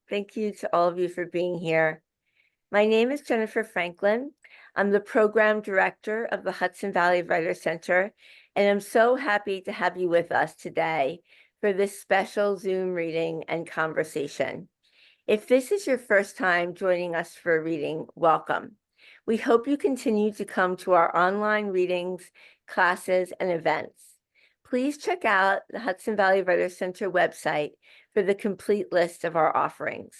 Thank you to all of you for being here. My name is Jennifer Franklin. I'm the program director of the Hudson Valley Writers Center, and I'm so happy to have you with us today for this special Zoom reading and conversation. If this is your first time joining us for a reading, welcome. We hope you continue to come to our online readings, classes, and events. Please check out the Hudson Valley Writers Center website for the complete list of our offerings.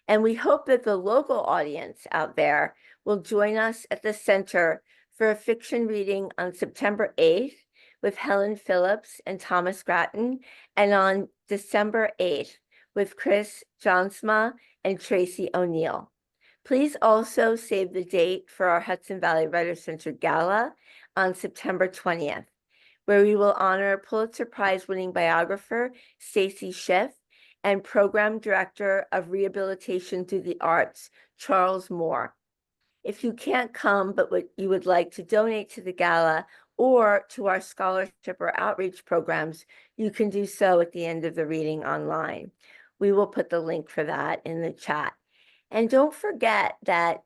And we hope that the local audience out there will join us at the center for a fiction reading on September 8th with Helen Phillips and Thomas Grattan, and on December 8th with Chris Johnsma and Tracy O'Neill. Please also save the date for our Hudson Valley Writers Center Gala on September 20th, where we will honor Pulitzer Prize-winning biographer Stacy Schiff and Program Director of Rehabilitation Through the Arts, Charles Moore. If you can't come, but you would like to donate to the gala or to our scholarship or outreach programs, you can do so at the end of the reading online. We will put the link for that in the chat. And don't forget that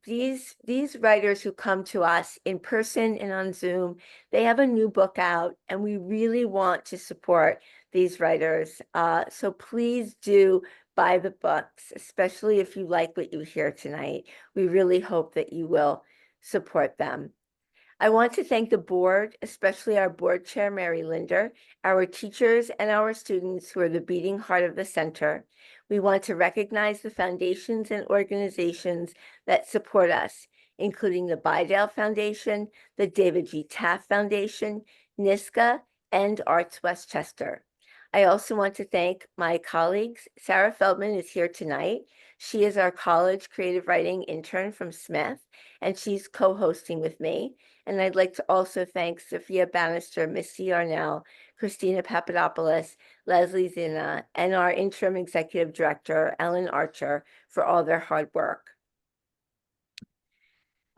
these writers who come to us in person and on Zoom, they have a new book out, and we really want to support these writers. So please do buy the books, especially if you like what you hear tonight. We really hope that you will support them. I want to thank the board, especially our board chair, Mary Linder, our teachers, and our students who are the beating heart of the center. We want to recognize the foundations and organizations that support us, including the Bydale Foundation, the David G. Taft Foundation, NISCA, and Arts Westchester. I also want to thank my colleagues. Sarah Feldman is here tonight. She is our college creative writing intern from Smith, and she's co-hosting with me. And I'd like to also thank Sophia Bannister, Misty Arnell, Christina Papadopoulos, Leslie Zina, and our interim executive director, Ellen Archer, for all their hard work.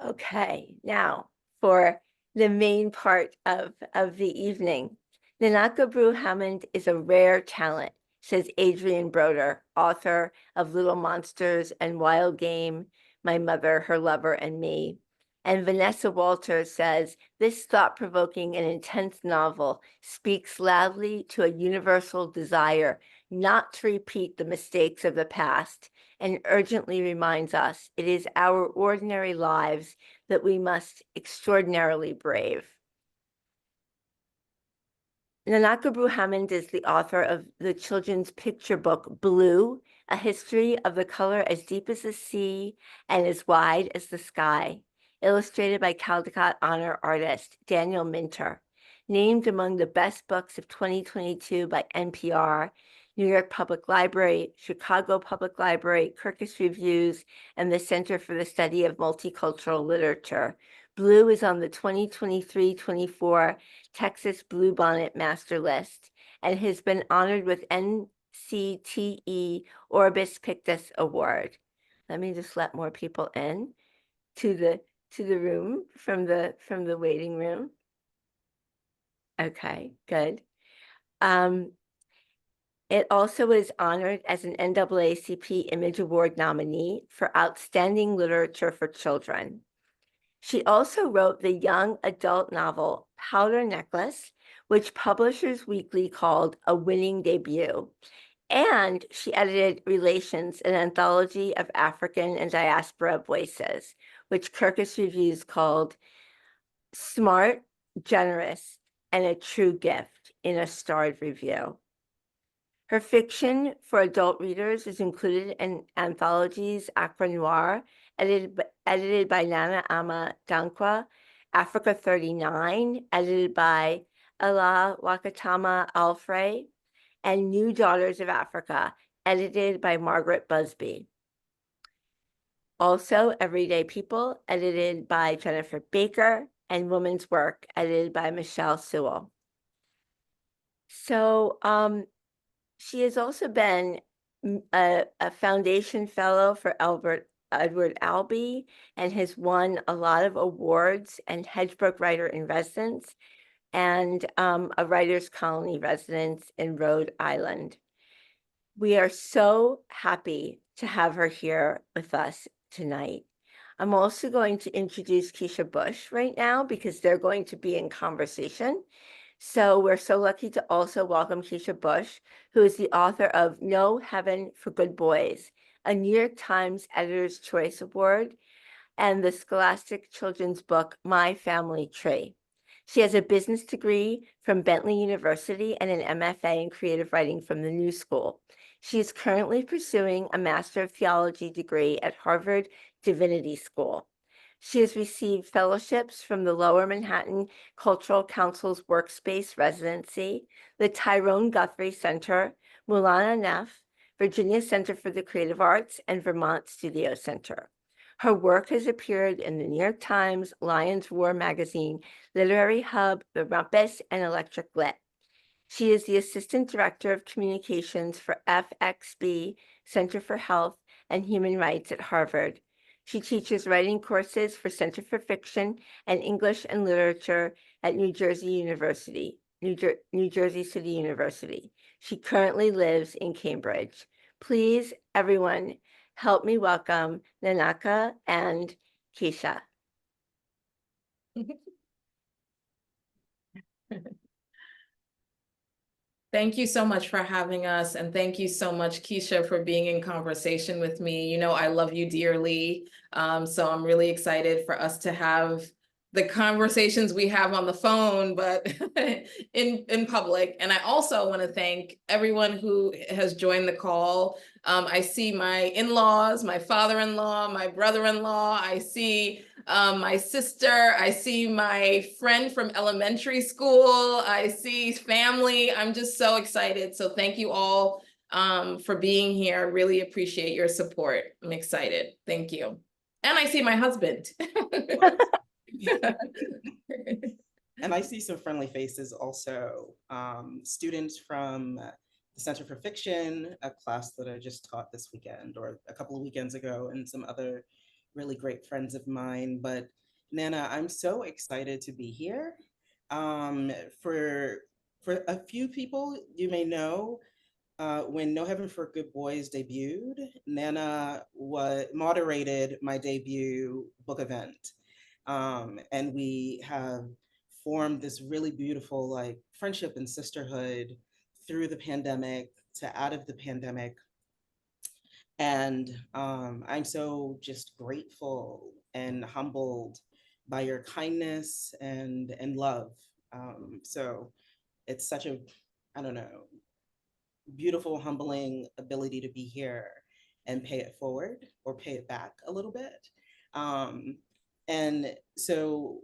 Okay, now for the main part of the evening. Nana Brew-Hammond is a rare talent, says Adrian Broder, author of Little Monsters and Wild Game, My Mother, Her Lover, and Me. And Vanessa Walters says, this thought-provoking and intense novel speaks loudly to a universal desire not to repeat the mistakes of the past, and urgently reminds us it is our ordinary lives that we must extraordinarily brave. Nana Brew-Hammond is the author of the children's picture book, Blue, A History of the Color as Deep as the Sea and as Wide as the Sky, illustrated by Caldecott Honor artist Daniel Minter, named among the best books of 2022 by NPR, New York Public Library, Chicago Public Library, Kirkus Reviews, and the Center for the Study of Multicultural Literature. Blue is on the 2023-24 Texas Bluebonnet Master List and has been honored with NCTE Orbis Pictus Award. Let me just let more people in to the room from the waiting room. Okay, good. It also was honored as an NAACP Image Award nominee for Outstanding Literature for Children. She also wrote the young adult novel Powder Necklace, which Publishers Weekly called a winning debut. And she edited Relations, an anthology of African and diaspora voices, which Kirkus Reviews called smart, generous, and a true gift in a starred review. Her fiction for adult readers is included in anthologies Accra Noir, edited by Nana Dankwa, Africa 39, edited by Ella Wakatama Alfrey, and New Daughters of Africa, edited by Margaret Busby. Also, Everyday People, edited by Jennifer Baker, and Woman's Work, edited by Michelle Sewell. So she has also been a foundation fellow for Edward Albee and has won a lot of awards and Hedgebrook Writer in Residence and a Writers Colony residence in Rhode Island. We are so happy to have her here with us tonight. I'm also going to introduce Keisha Bush right now because they're going to be in conversation. So we're so lucky to also welcome Keisha Bush, who is the author of No Heaven for Good Boys, a New York Times Editor's Choice Award, and the scholastic children's book, My Family Tree. She has a business degree from Bentley University and an MFA in creative writing from the New School. She is currently pursuing a Master of Theology degree at Harvard Divinity School. She has received fellowships from the Lower Manhattan Cultural Council's Workspace Residency, the Tyrone Guthrie Center, Mulana Neff, Virginia Center for the Creative Arts, and Vermont Studio Center. Her work has appeared in the New York Times, Lion's Roar magazine, Literary Hub, The Rumpus, and Electric Lit. She is the Assistant Director of Communications for FXB, Center for Health and Human Rights at Harvard. She teaches writing courses for Center for Fiction and English and Literature at New Jersey University, New Jersey City University. She currently lives in Cambridge. Please, everyone, help me welcome Nanaka and Keisha. Thank you so much for having us. And thank you so much, Keisha, for being in conversation with me. You know, I love you dearly. So I'm really excited for us to have the conversations we have on the phone, but in public. And I also want to thank everyone who has joined the call. I see my in-laws, my father-in-law, my brother-in-law. I see my sister. I see my friend from elementary school. I see family. I'm just so excited. So thank you all for being here. Really appreciate your support. I'm excited. Thank you. And I see my husband. And I see some friendly faces also. Students from the Center for Fiction, a class that I just taught this weekend or a couple of weekends ago, and some other really great friends of mine. But Nana, I'm so excited to be here. For a few people, you may know, when No Heaven for Good Boys debuted, Nana moderated my debut book event. And we have formed this really beautiful like friendship and sisterhood through the pandemic to out of the pandemic. And I'm so just grateful and humbled by your kindness and love. So it's such a, I don't know, beautiful, humbling ability to be here and pay it forward or pay it back a little bit. And so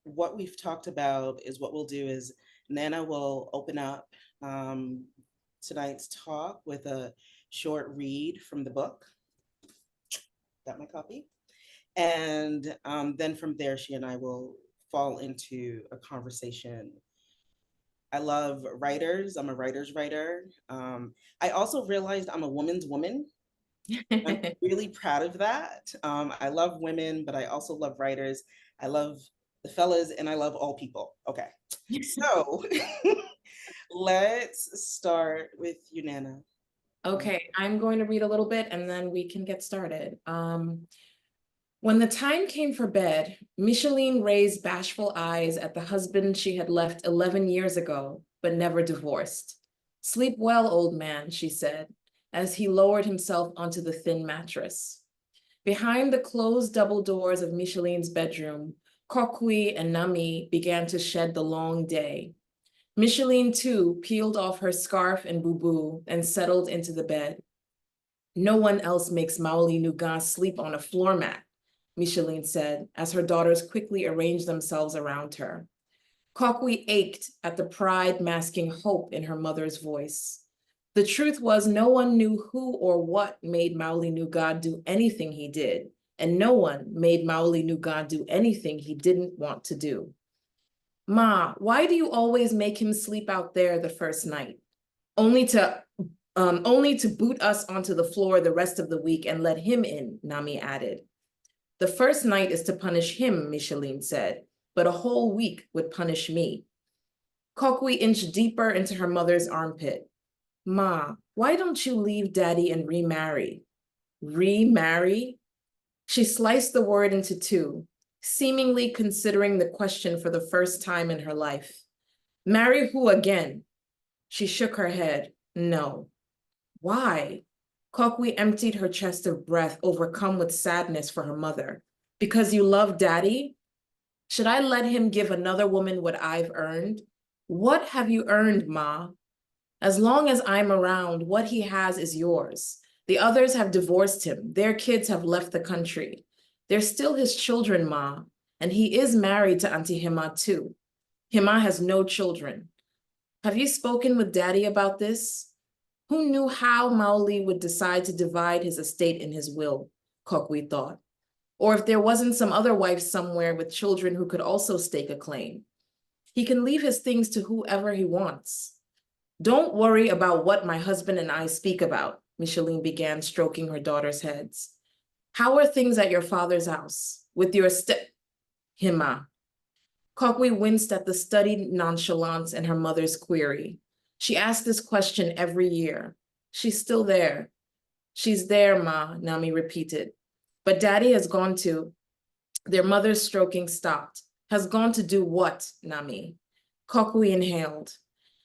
what we've talked about is what we'll do is Nana will open up tonight's talk with a short read from the book. Got my copy. And then from there, she and I will fall into a conversation. I love writers. I'm a writer's writer. I also realized I'm a woman's woman. I'm really proud of that. I love women, but I also love writers. I love the fellas and I love all people. Okay, so let's start with you, Nana. Okay, I'm going to read a little bit and then we can get started. When the time came for bed, Micheline raised bashful eyes at the husband she had left 11 years ago, but never divorced. "Sleep well, old man," she said, as he lowered himself onto the thin mattress. Behind the closed double doors of Micheline's bedroom, Kokui and Nami began to shed the long day. Micheline, too, peeled off her scarf and bubu and settled into the bed. "No one else makes Maoli Nuga sleep on a floor mat," Micheline said, as her daughters quickly arranged themselves around her. Kokui ached at the pride masking hope in her mother's voice. The truth was no one knew who or what made Maoli Nuga do anything he did, and no one made Maoli Nuga do anything he didn't want to do. "Ma, why do you always make him sleep out there the first night? Only to boot us onto the floor the rest of the week and let him in," Nami added. "The first night is to punish him," Micheline said, "but a whole week would punish me." Kokui inched deeper into her mother's armpit. Ma, why don't you leave daddy and remarry? Remarry? She sliced the word into two, seemingly considering the question for the first time in her life. Marry who again? She shook her head. No. Why? Kokwe emptied her chest of breath, overcome with sadness for her mother. Because you love daddy? Should I let him give another woman what I've earned? What have you earned, Ma? As long as I'm around, what he has is yours. The others have divorced him. Their kids have left the country. They're still his children, Ma, and he is married to Auntie Hima too. Hima has no children. Have you spoken with Daddy about this? Who knew how Maoli would decide to divide his estate in his will, Kokwe thought. Or if there wasn't some other wife somewhere with children who could also stake a claim. He can leave his things to whoever he wants. Don't worry about what my husband and I speak about, Micheline began, stroking her daughter's heads. How are things at your father's house? With your Hima. Kokwe winced at the studied nonchalance in her mother's query. She asked this question every year. She's still there. She's there, Ma, Nami repeated. But Daddy has gone to, their mother's stroking stopped. Has gone to do what, Nami? Kokwe inhaled.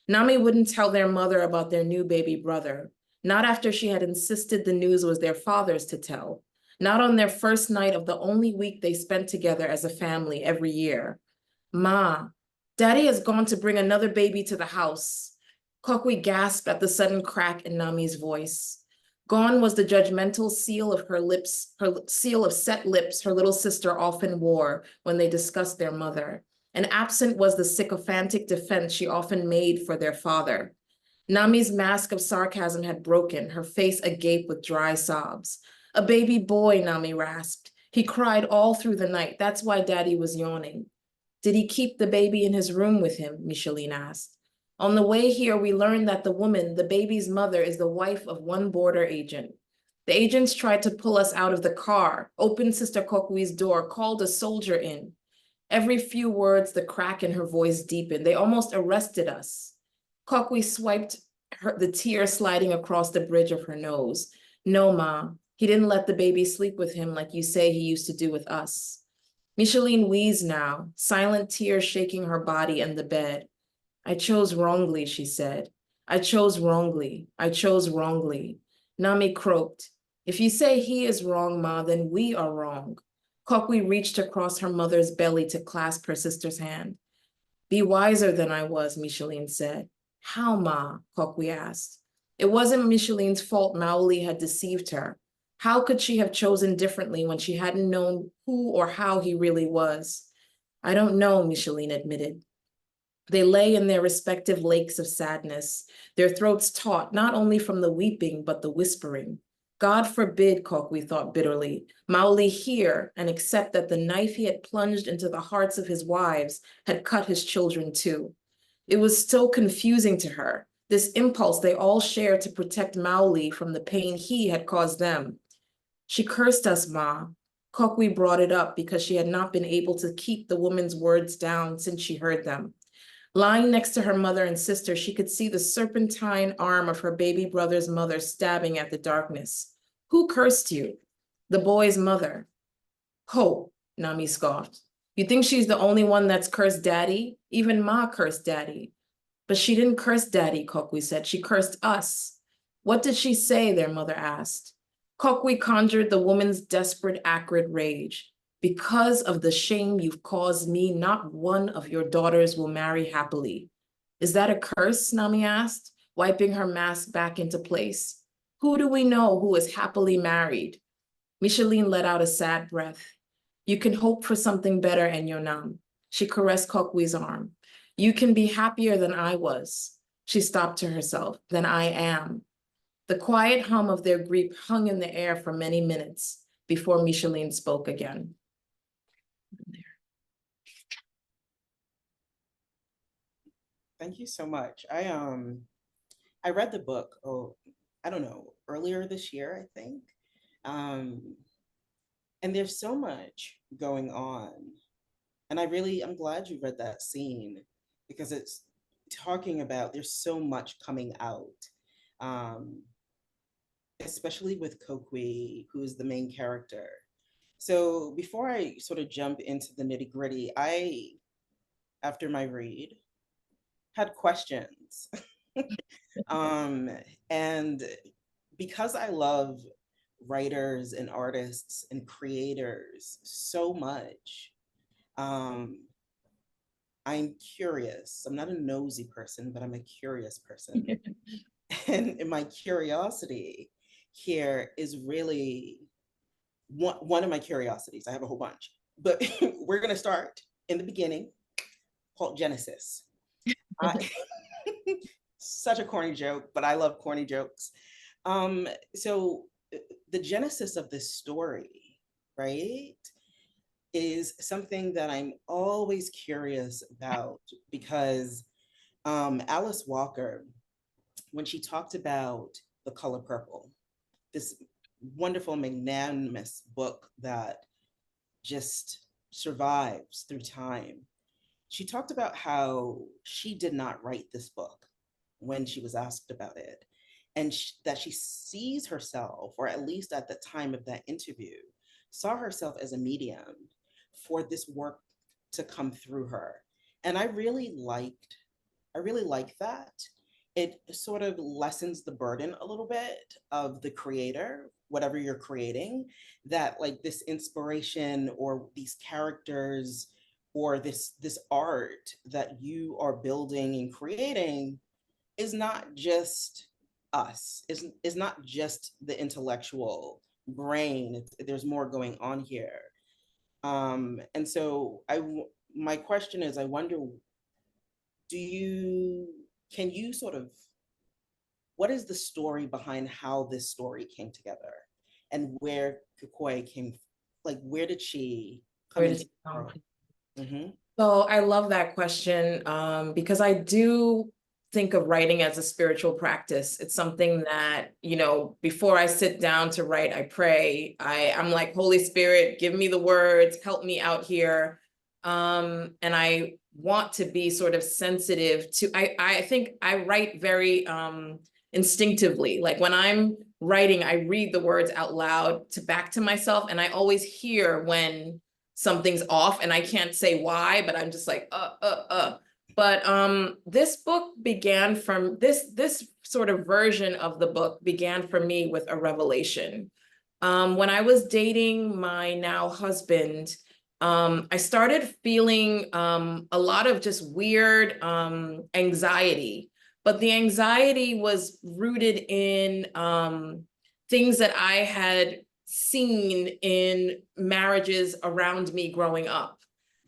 Nami wouldn't tell their mother about their new baby brother, not after she had insisted the news was their father's to tell, not on their first night of the only week they spent together as a family every year. Ma, Daddy has gone to bring another baby to the house. Kokwe gasped at the sudden crack in Nami's voice. Gone was the judgmental seal of her lips, her seal of set lips her little sister often wore when they discussed their mother. And absent was the sycophantic defense she often made for their father. Nami's mask of sarcasm had broken, her face agape with dry sobs. A baby boy, Nami rasped. He cried all through the night. That's why Daddy was yawning. Did he keep the baby in his room with him? Micheline asked. On the way here, we learned that the woman, the baby's mother, is the wife of one border agent. The agents tried to pull us out of the car, opened Sister Kokwe's door, called a soldier in. Every few words, the crack in her voice deepened. They almost arrested us. Kokwe swiped the tear sliding across the bridge of her nose. No, Ma, he didn't let the baby sleep with him like you say he used to do with us. Micheline wheezed now, silent tears shaking her body and the bed. I chose wrongly, she said. I chose wrongly. I chose wrongly. Nami croaked. If you say he is wrong, Ma, then we are wrong. Kokwe reached across her mother's belly to clasp her sister's hand. Be wiser than I was, Micheline said. How, Ma? Kokwe asked. It wasn't Micheline's fault Maoli had deceived her. How could she have chosen differently when she hadn't known who or how he really was? I don't know, Micheline admitted. They lay in their respective lakes of sadness, their throats taut not only from the weeping, but the whispering. God forbid, Kokwe thought bitterly, Maoli hear and accept that the knife he had plunged into the hearts of his wives had cut his children too. It was still confusing to her, this impulse they all shared to protect Maoli from the pain he had caused them. She cursed us, Ma. Kokwe brought it up because she had not been able to keep the woman's words down since she heard them. Lying next to her mother and sister, she could see the serpentine arm of her baby brother's mother stabbing at the darkness. Who cursed you? The boy's mother. Ho, Nami scoffed. You think she's the only one that's cursed Daddy? Even Ma cursed Daddy. But she didn't curse Daddy, Kokwe said. She cursed us. What did she say? Their mother asked. Kokwe conjured the woman's desperate, acrid rage. Because of the shame you've caused me, not one of your daughters will marry happily. Is that a curse? Nami asked, wiping her mask back into place. Who do we know who is happily married? Micheline let out a sad breath. You can hope for something better, Enyonam. She caressed Kokwe's arm. You can be happier than I was. She stopped to herself. Than I am. The quiet hum of their grief hung in the air for many minutes before Micheline spoke again. Thank you so much. I read the book, I don't know, earlier this year, I think. And there's so much going on. And I'm glad you read that scene because it's talking about there's so much coming out. especially with Kokwe, who is the main character. So before I sort of jump into the nitty gritty, after my read, had questions. um, and because I love writers and artists and creators so much, I'm curious. I'm not a nosy person, but I'm a curious person. And my curiosity here is really one of my curiosities. I have a whole bunch, but we're going to start in the beginning, called Genesis. Such a corny joke, but I love corny jokes. So the genesis of this story, right, is something that I'm always curious about because Alice Walker, when she talked about The Color Purple, this wonderful, magnanimous book that just survives through time, she talked about how she did not write this book when she was asked about it, and that she sees herself, or at least at the time of that interview, saw herself as a medium for this work to come through her. And I really like that. It sort of lessens the burden a little bit of the creator, whatever you're creating, that like this inspiration or these characters or this art that you are building and creating is not just us, is not just the intellectual brain. There's more going on here. And so my question is, I wonder, can you sort of, what is the story behind how this story came together and where Kukoi came, like, where did she come into the world? Mm-hmm. So I love that question because I do think of writing as a spiritual practice. It's something that, before I sit down to write, I pray. I'm like, Holy Spirit, give me the words, help me out here. And I want to be sort of sensitive to, I think I write very instinctively. Like when I'm writing, I read the words out loud back to myself, and I always hear when something's off, and I can't say why, but I'm just like, But this book began from this sort of version of the book began for me with a revelation. When I was dating my now husband, I started feeling a lot of just weird anxiety, but the anxiety was rooted in things that I had seen in marriages around me growing up.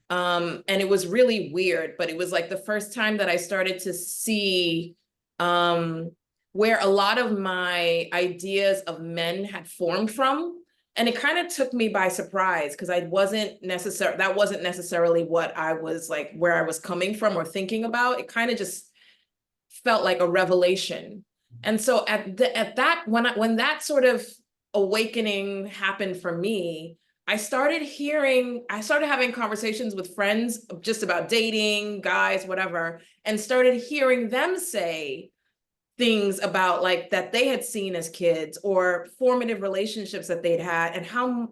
And it was really weird, but it was like the first time that I started to see where a lot of my ideas of men had formed from. And it kind of took me by surprise because that wasn't necessarily what I was like, where I was coming from or thinking about. It kind of just felt like a revelation. And so at that, when that sort of awakening happened for me, I started having conversations with friends just about dating, guys, whatever, and started hearing them say things about like that they had seen as kids or formative relationships that they'd had,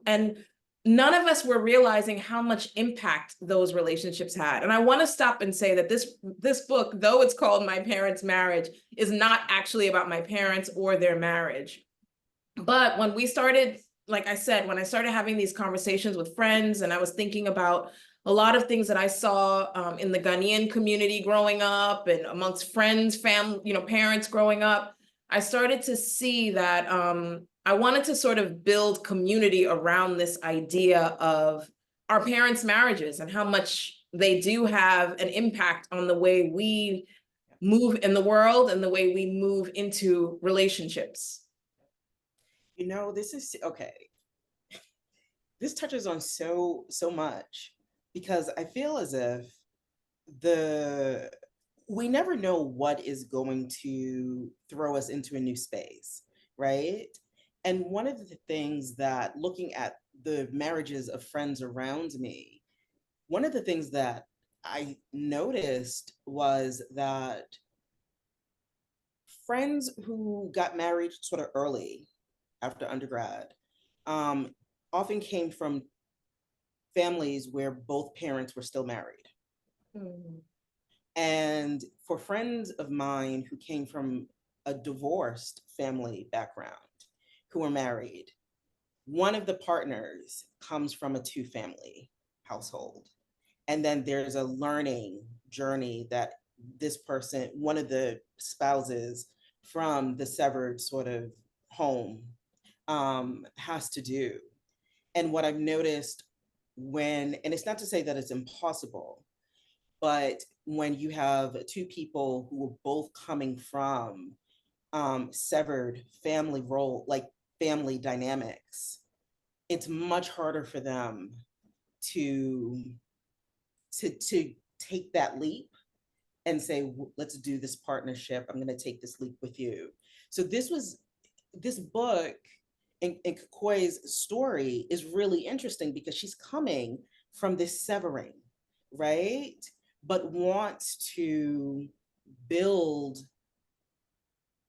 and none of us were realizing how much impact those relationships had. And I want to stop and say that this book, though it's called My Parents' Marriage, is not actually about my parents or their marriage. But when we started, like I said, when I started having these conversations with friends, and I was thinking about a lot of things that I saw in the Ghanaian community growing up and amongst friends, family, parents growing up, I started to see that I wanted to sort of build community around this idea of our parents' marriages and how much they do have an impact on the way we move in the world and the way we move into relationships. This is okay. This touches on so much, because I feel as if we never know what is going to throw us into a new space, right? And one of the things that, looking at the marriages of friends around me, one of the things that I noticed was that friends who got married sort of early after undergrad often came from families where both parents were still married. Mm. And for friends of mine who came from a divorced family background, who were married, one of the partners comes from a two-family household. And then there's a learning journey that this person, one of the spouses from the severed sort of home, has to do. And what I've noticed and it's not to say that it's impossible, but when you have two people who are both coming from severed family like family dynamics, it's much harder for them to take that leap and say, let's do this partnership. I'm going to take this leap with you. So this book and Kokoi's story is really interesting because she's coming from this severing, right? But wants to build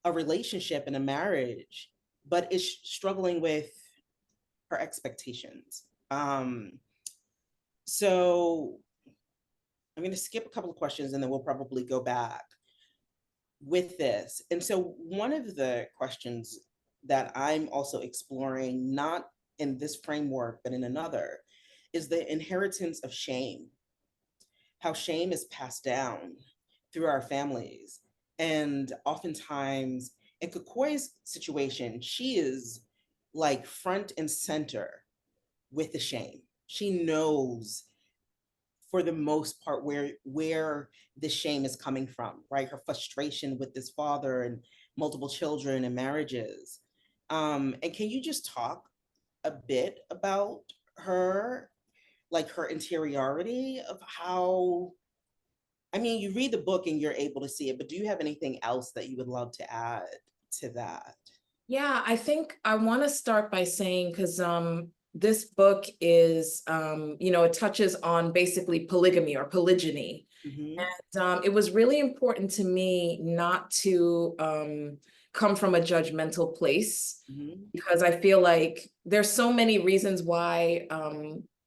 a relationship and a marriage, but is struggling with her expectations. So I'm going to skip a couple of questions and then we'll probably go back with this. And so one of the questions that I'm also exploring, not in this framework, but in another, is the inheritance of shame, how shame is passed down through our families. And oftentimes, in Kokoi's situation, she is like front and center with the shame. She knows for the most part where the shame is coming from, right? Her frustration with this father and multiple children and marriages. And can you just talk a bit about her, like her interiority of how, I mean, you read the book and you're able to see it, but do you have anything else that you would love to add to that? Yeah, I think I want to start by saying, because this book is, it touches on basically polygamy or polygyny. Mm-hmm. And it was really important to me not to come from a judgmental place, Mm-hmm. because I feel like there's so many reasons why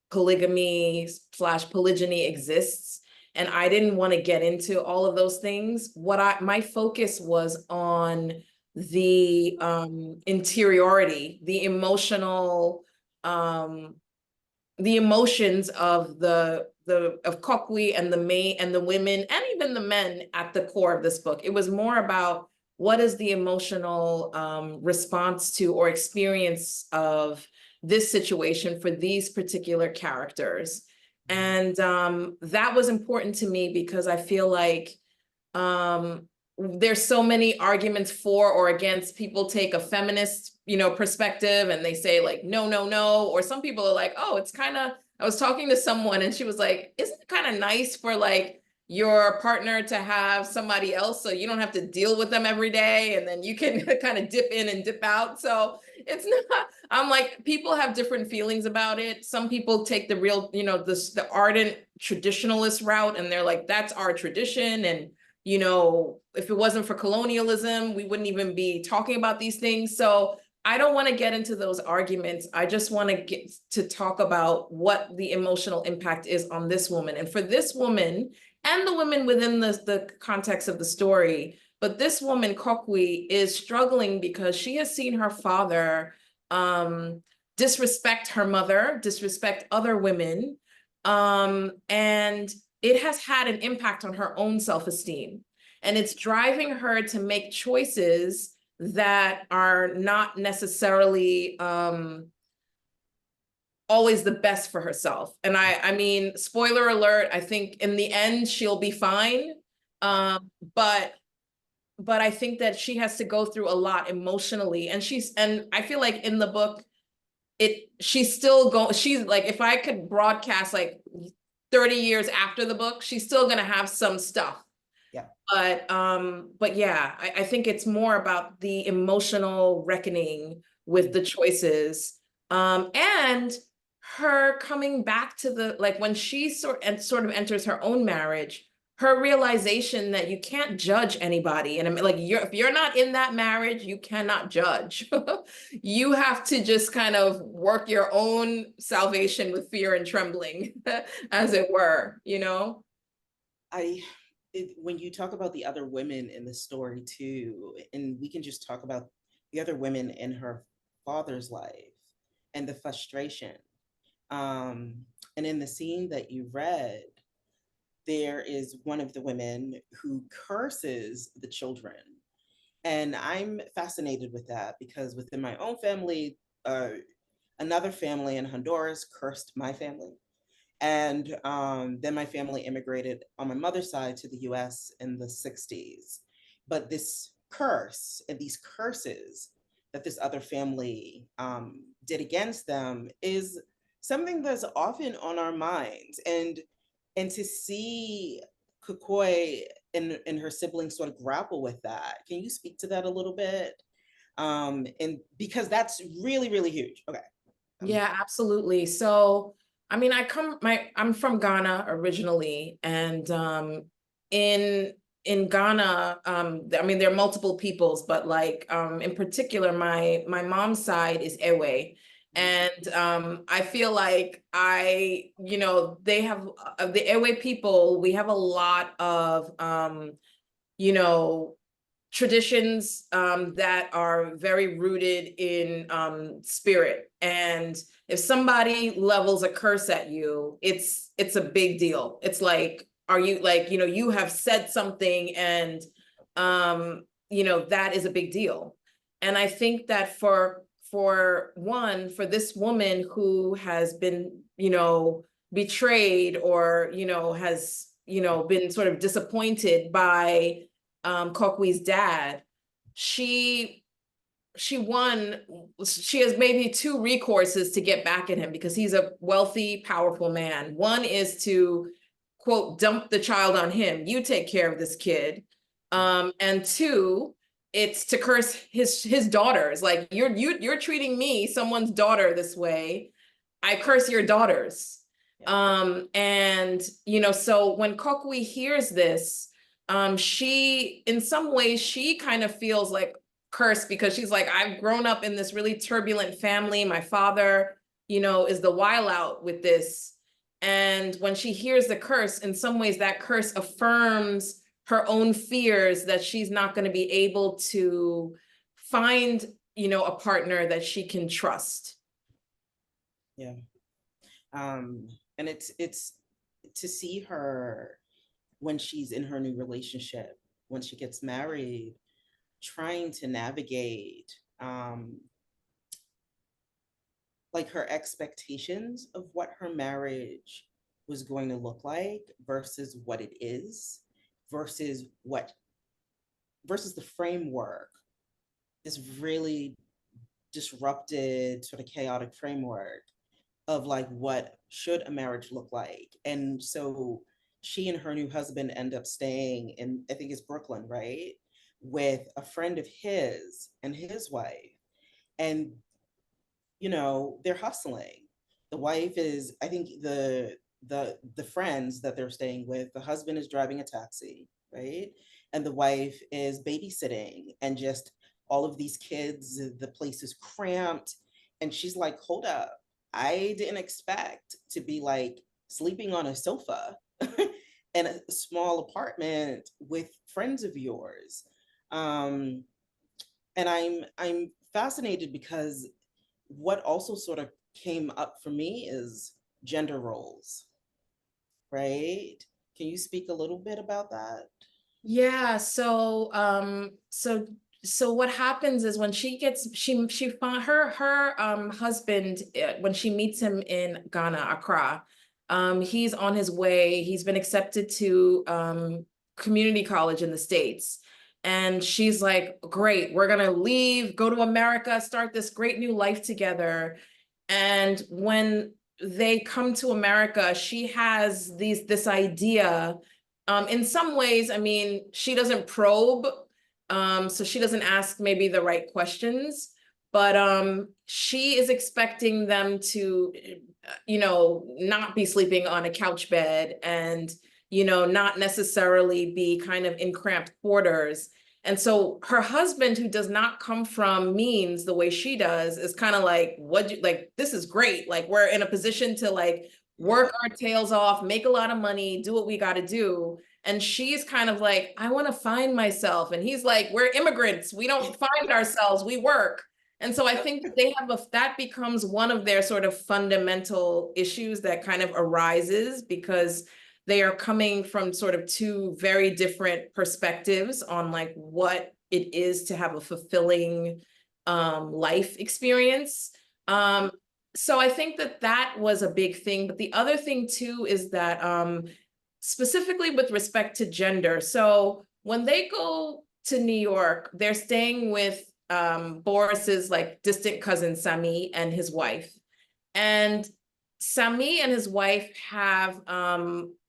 polygamy / polygyny exists. And I didn't want to get into all of those things. My focus was on the interiority, the emotional, the emotions of of Kokwi and the women and even the men at the core of this book. It was more about what is the emotional response to or experience of this situation for these particular characters. And that was important to me because I feel like there's so many arguments for or against. People take a feminist, perspective and they say like, no, no, no. Or some people are like, oh, it's kind of, I was talking to someone and she was like, isn't it kind of nice for like your partner to have somebody else so you don't have to deal with them every day and then you can kind of dip in and dip out? So it's not, I'm like, people have different feelings about it. Some people take the real, the ardent traditionalist route and they're like, that's our tradition. And if it wasn't for colonialism, we wouldn't even be talking about these things. So I don't want to get into those arguments. I just want to get to talk about what the emotional impact is on this woman. And for this woman and the women within the context of the story, but this woman, Kokwi, is struggling because she has seen her father disrespect her mother, disrespect other women, and it has had an impact on her own self-esteem. And it's driving her to make choices that are not necessarily always the best for herself. And I mean, spoiler alert, I think in the end, she'll be fine. But I think that she has to go through a lot emotionally. And I feel like in the book, she's like, if I could broadcast like 30 years after the book, she's still gonna have some stuff. Yeah. But yeah, I think it's more about the emotional reckoning with the choices. And her coming back to like when she sort of enters her own marriage, her realization that you can't judge anybody. And I mean, like, if you're not in that marriage, you cannot judge. You have to just kind of work your own salvation with fear and trembling, as it were, you know? When you talk about the other women in the story too, and we can just talk about the other women in her father's life and the frustration. And in the scene that you read, there is one of the women who curses the children. And I'm fascinated with that because within my own family, another family in Honduras cursed my family. And then my family immigrated on my mother's side to the US in the 60s. But this curse and these curses that this other family did against them is something that's often on our minds. And to see Kukoi and her siblings sort of grapple with that, can you speak to that a little bit? And because that's really, really huge. Okay. Yeah, absolutely. So, I mean, I'm from Ghana originally, and in Ghana, I mean, there are multiple peoples, but like in particular, my mom's side is Ewe. And I feel like they have the Ewe people, we have a lot of you know, traditions that are very rooted in spirit. And if somebody levels a curse at you, it's a big deal. It's like, are you like, you have said something, and that is a big deal. And I think that for this woman who has been, betrayed, or, has, been sort of disappointed by Kokwe's dad, she has maybe two recourses to get back at him, because he's a wealthy, powerful man. One is to, quote, dump the child on him. You take care of this kid. And two, it's to curse his daughters. Like, you're treating me, someone's daughter, this way. I curse your daughters. And so when Kokwe hears this, she, in some ways, she kind of feels like cursed, because she's like, I've grown up in this really turbulent family. My father, is the while out with this. And when she hears the curse, in some ways, that curse affirms her own fears that she's not going to be able to find, a partner that she can trust. Yeah. And it's to see her when she's in her new relationship, when she gets married, trying to navigate like her expectations of what her marriage was going to look like versus what it is, versus the framework, this really disrupted, sort of chaotic framework of like, what should a marriage look like? And so she and her new husband end up staying in, I think it's Brooklyn, right? With a friend of his and his wife. And, they're hustling. The wife is, I think the friends that they're staying with, the husband is driving a taxi, right? And the wife is babysitting, and just all of these kids, the place is cramped. And she's like, hold up, I didn't expect to be like sleeping on a sofa in a small apartment with friends of yours. And I'm fascinated because what also sort of came up for me is gender roles, right? Can you speak a little bit about that? Yeah, so what happens is, when she found her husband, when she meets him in Ghana, Accra, he's on his way. He's been accepted to community college in the States. And she's like, great, we're gonna leave, go to America, start this great new life together. And when they come to America, she has this idea. In some ways, I mean, she doesn't probe, so she doesn't ask maybe the right questions, but she is expecting them to, not be sleeping on a couch bed, and you know, not necessarily be kind of in cramped quarters. And so her husband, who does not come from means the way she does, is kind of like, like, this is great. Like, we're in a position to like work our tails off, make a lot of money, do what we got to do. And she's kind of like, I want to find myself. And he's like, we're immigrants. We don't find ourselves, we work. And so I think they have that becomes one of their sort of fundamental issues that kind of arises because they are coming from sort of two very different perspectives on like what it is to have a fulfilling life experience. So I think that was a big thing. But the other thing too is that specifically with respect to gender. So when they go to New York, they're staying with Boris's like distant cousin, Sami, and his wife. And Sami and his wife have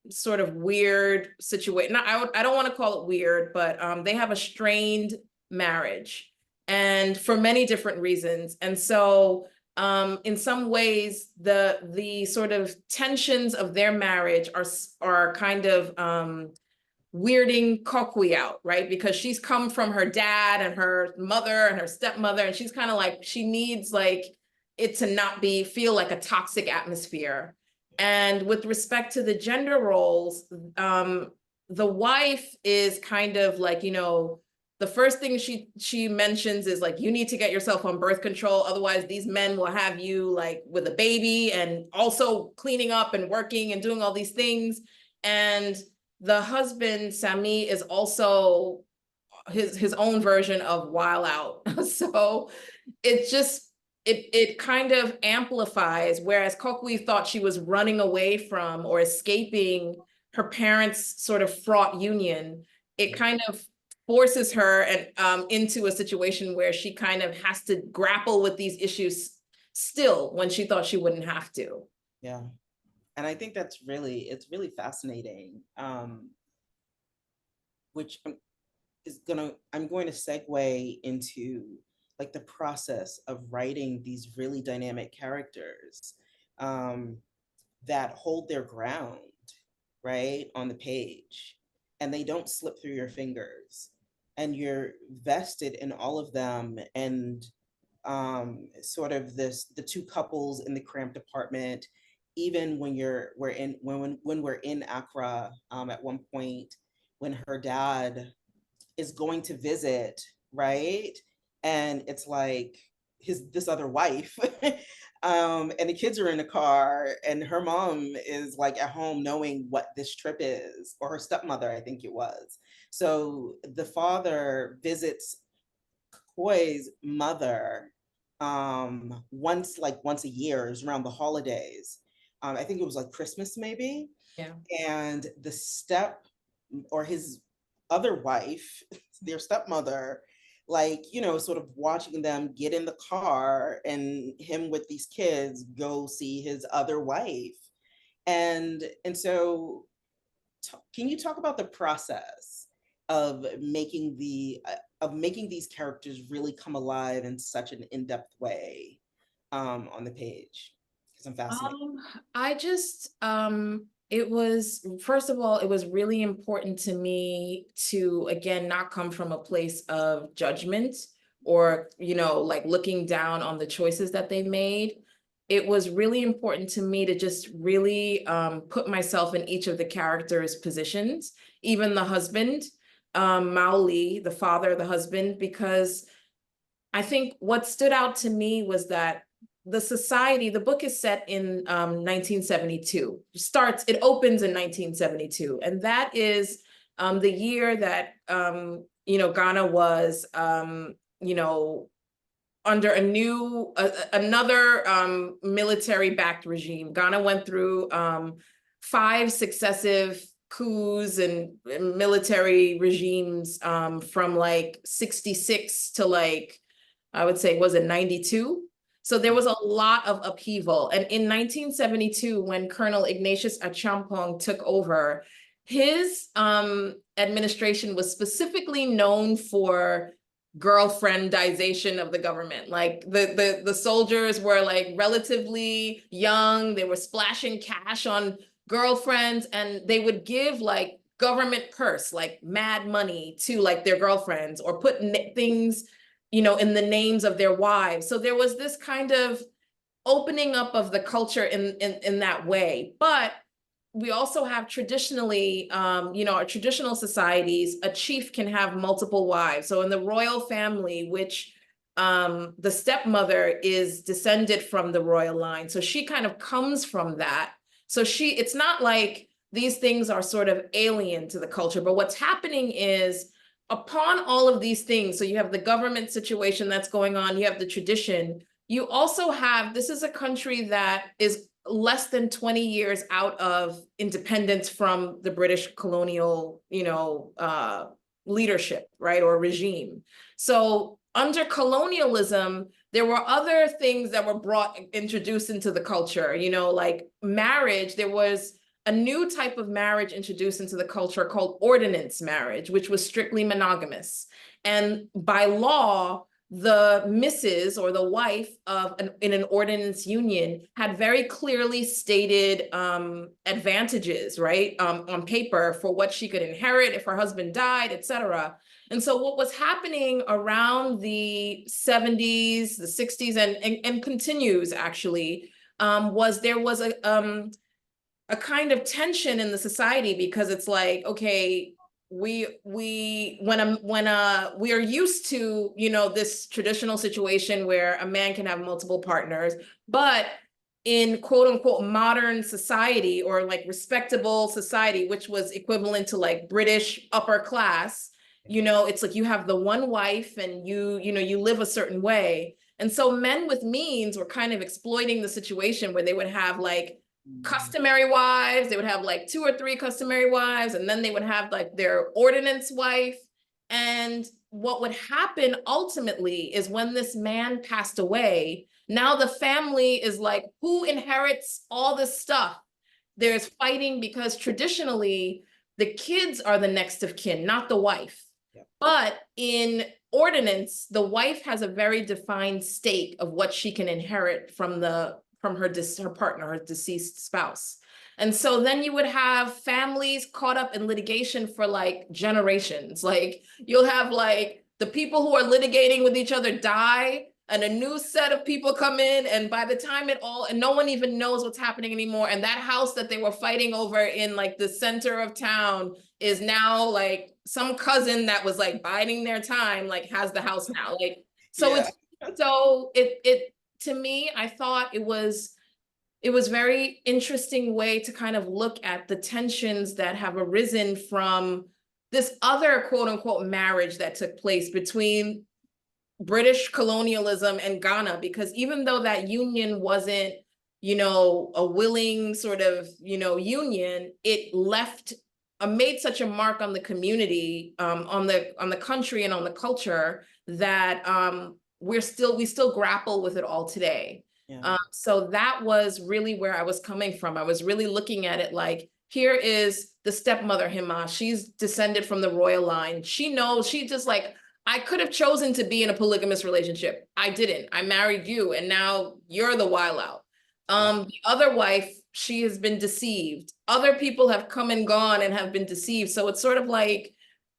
sort of weird situation. I don't want to call it weird, but they have a strained marriage, and for many different reasons. And so in some ways, the sort of tensions of their marriage are kind of weirding Kokwi out, right? Because she's come from her dad and her mother and her stepmother, and she's kind of like, she needs like it to not feel like a toxic atmosphere. And with respect to the gender roles, the wife is kind of like, you know, the first thing she mentions is like, you need to get yourself on birth control. Otherwise, these men will have you like with a baby and also cleaning up and working and doing all these things. And the husband, Sami, is also his own version of wild out. So it's just, it kind of amplifies, whereas Kokwi thought she was running away from or escaping her parents' sort of fraught union. It kind of forces her and into a situation where she kind of has to grapple with these issues still when she thought she wouldn't have to. Yeah. And I think it's really fascinating, which I'm going to segue into like the process of writing these really dynamic characters that hold their ground, right, on the page, and they don't slip through your fingers, and you're vested in all of them, and sort of the two couples in the cramped apartment, even when we're in Accra at one point when her dad is going to visit, right? And it's like this other wife, and the kids are in the car, and her mom is like at home knowing what this trip is, or her stepmother, I think it was. So the father visits Koi's mother once a year, is around the holidays. I think it was like Christmas maybe. Yeah. And or his other wife, their stepmother, like, you know, sort of watching them get in the car and him with these kids go see his other wife. And so can you talk about the process of making these characters really come alive in such an in-depth way on the page? Because I'm fascinated. It was, first of all, it was really important to me to, again, not come from a place of judgment or, you know, like looking down on the choices that they made. It was really important to me to just really put myself in each of the characters' positions, even the husband, Maoli, the father, the husband, because I think what stood out to me was that the book is set in 1972. It opens in 1972. And that is the year that, you know, Ghana was, you know, under another military-backed regime. Ghana went through 5 successive coups and military regimes from like 66 to like, I would say, was it 92? So there was a lot of upheaval. And in 1972, when Colonel Ignatius Achampong took over, his administration was specifically known for girlfriendization of the government. Like the soldiers were like relatively young. They were splashing cash on girlfriends, and they would give like government purse, like mad money to like their girlfriends, or put things, you know, in the names of their wives. So there was this kind of opening up of the culture in that way. But we also have traditionally, you know, our traditional societies, a chief can have multiple wives. So in the royal family, which the stepmother is descended from the royal line, so she kind of comes from that. So it's not like these things are sort of alien to the culture, but what's happening is, upon all of these things, so you have the government situation that's going on, you have the tradition, you also have, this is a country that is less than 20 years out of independence from the British colonial, you know, leadership, right, or regime. So under colonialism, there were other things that were introduced into the culture, you know, like marriage. There was a new type of marriage introduced into the culture called ordinance marriage, which was strictly monogamous. And by law, the missus, or the wife in an ordinance union, had very clearly stated advantages, right, on paper for what she could inherit if her husband died, etc. And so what was happening around the 70s, the 60s, and continues actually, was there was a kind of tension in the society, because it's like, okay, we are used to, you know, this traditional situation where a man can have multiple partners, but in quote unquote modern society, or like respectable society, which was equivalent to like British upper class, you know, it's like you have the one wife and you know, you live a certain way. And so men with means were kind of exploiting the situation where they would have like customary wives, they would have like 2 or 3 customary wives, and then they would have like their ordinance wife. And what would happen ultimately is, when this man passed away, now the family is like, who inherits all this stuff? There's fighting, because traditionally the kids are the next of kin, not the wife. Yeah. But in ordinance, the wife has a very defined stake of what she can inherit from her partner, her deceased spouse. And so then you would have families caught up in litigation for like generations. Like you'll have like the people who are litigating with each other die, and a new set of people come in, and by the time and no one even knows what's happening anymore. And that house that they were fighting over in like the center of town is now like some cousin that was like biding their time, like has the house now. Like, so Yeah. it to me, I thought it was very interesting way to kind of look at the tensions that have arisen from this other quote unquote marriage that took place between British colonialism and Ghana, because even though that union wasn't, you know, a willing sort of, you know, union, it made such a mark on the community, on the country and on the culture, that we still grapple with it all today. Yeah. So that was really where I was coming from. I was really looking at it like, here is the stepmother, Hima. She's descended from the royal line. She knows, she just like, I could have chosen to be in a polygamous relationship. I didn't. I married you, and now you're the while out. The other wife, she has been deceived. Other people have come and gone and have been deceived. So it's sort of like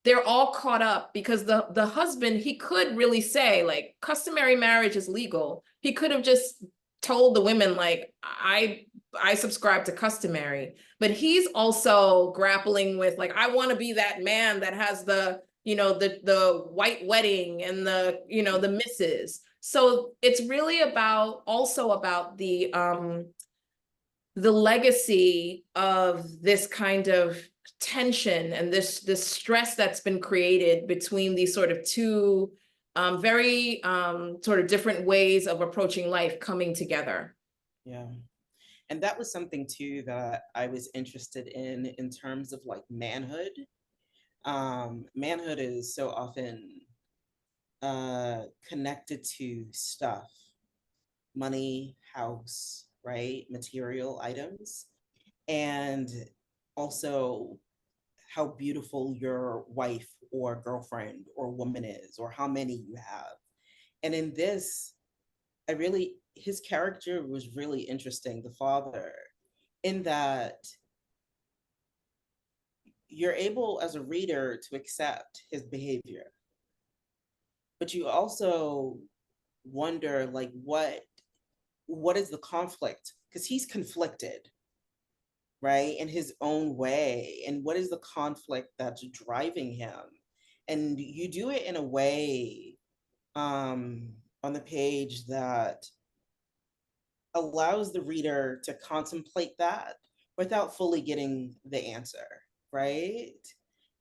they're all caught up, because the husband, he could really say like, customary marriage is legal. He could have just told the women like, I subscribe to customary, but he's also grappling with like, I want to be that man that has the, you know, the white wedding and the, you know, the misses. So it's really also about the legacy of this kind of tension and this stress that's been created between these sort of two very sort of different ways of approaching life coming together. Yeah. And that was something too that I was interested in terms of like manhood. Manhood is so often connected to stuff, money, house, right? Material items. And also how beautiful your wife or girlfriend or woman is, or how many you have. And in this, his character was really interesting, the father, in that you're able as a reader to accept his behavior, but you also wonder like what is the conflict, because he's conflicted, right, in his own way, and what is the conflict that's driving him. And you do it in a way on the page that allows the reader to contemplate that without fully getting the answer, right?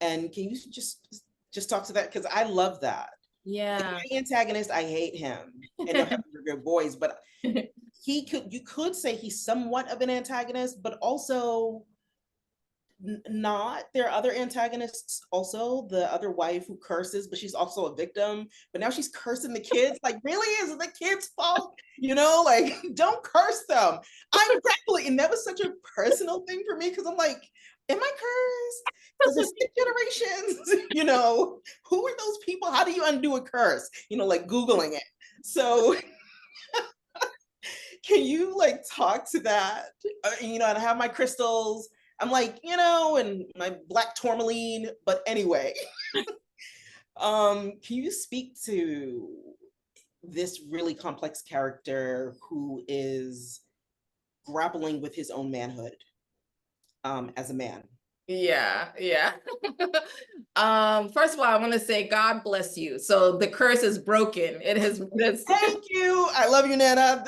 And can you just talk to that, because I love that. Yeah. My antagonist, I hate him, and they'll have good boys, but you could say he's somewhat of an antagonist, but also not. There are other antagonists also, the other wife who curses, but she's also a victim, but now she's cursing the kids. Like, really, is it the kids' fault? Like, don't curse them. I'm grappling, and that was such a personal thing for me, because I'm like, am I cursed? Because it's 6 generations, who are those people? How do you undo a curse? Like Googling it. So can you like talk to that? And I have my crystals. I'm like, and my black tourmaline, but anyway, can you speak to this really complex character who is grappling with his own manhood as a man? Yeah. First of all, I want to say God bless you. So the curse is broken. It has. Thank you. I love you, Nana.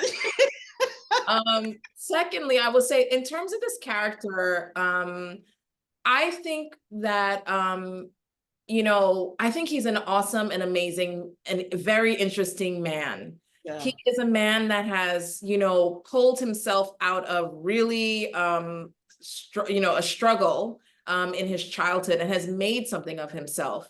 Secondly, I would say in terms of this character, I think that I think he's an awesome and amazing and very interesting man. Yeah. He is a man that has, pulled himself out of really a struggle in his childhood and has made something of himself.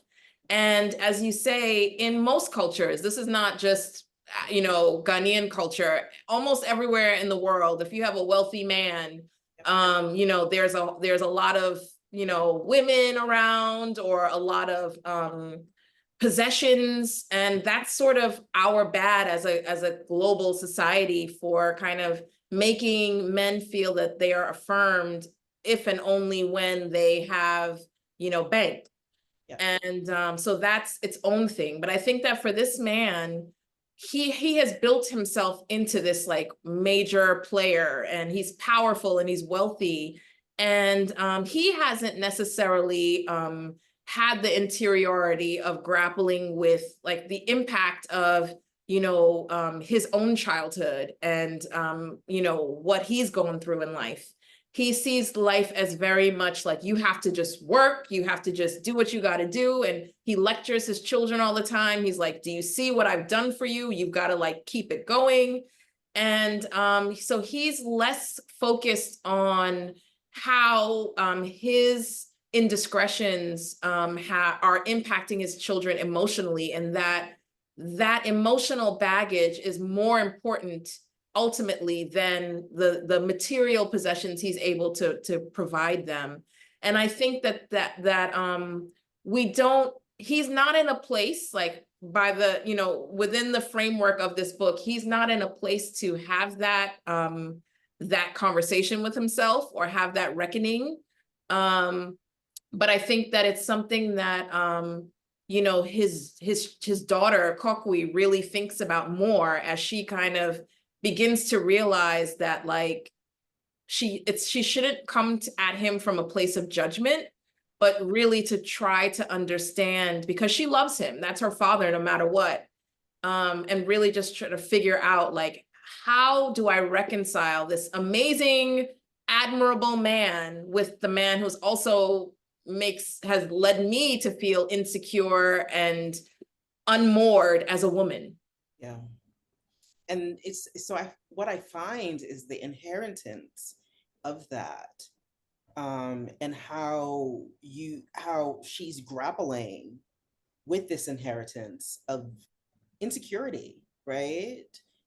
And as you say, in most cultures, this is not just Ghanaian culture, almost everywhere in the world, if you have a wealthy man, there's a lot of women around, or a lot of possessions, and that's sort of our bad as a global society for kind of making men feel that they are affirmed if and only when they have bank. Yeah. And so that's its own thing. But I think that for this man, he has built himself into this like major player, and he's powerful and he's wealthy, and he hasn't necessarily had the interiority of grappling with like the impact of his own childhood and what he's going through in life. He sees life as very much like you have to just work, you have to just do what you got to do. And he lectures his children all the time. He's like, do you see what I've done for you? You've got to like keep it going. And so he's less focused on how his indiscretions are impacting his children emotionally, and that emotional baggage is more important ultimately than the material possessions he's able to provide them. And I think that he's not in a place like by the within the framework of this book, he's not in a place to have that conversation with himself or have that reckoning. But I think that it's something that his daughter Kokwi really thinks about more as she kind of begins to realize that like she shouldn't come at him from a place of judgment, but really to try to understand, because she loves him. That's her father, no matter what. And really just try to figure out like, how do I reconcile this amazing, admirable man with the man who's also has led me to feel insecure and unmoored as a woman. Yeah. And what I find is the inheritance of that, and how she's grappling with this inheritance of insecurity, right?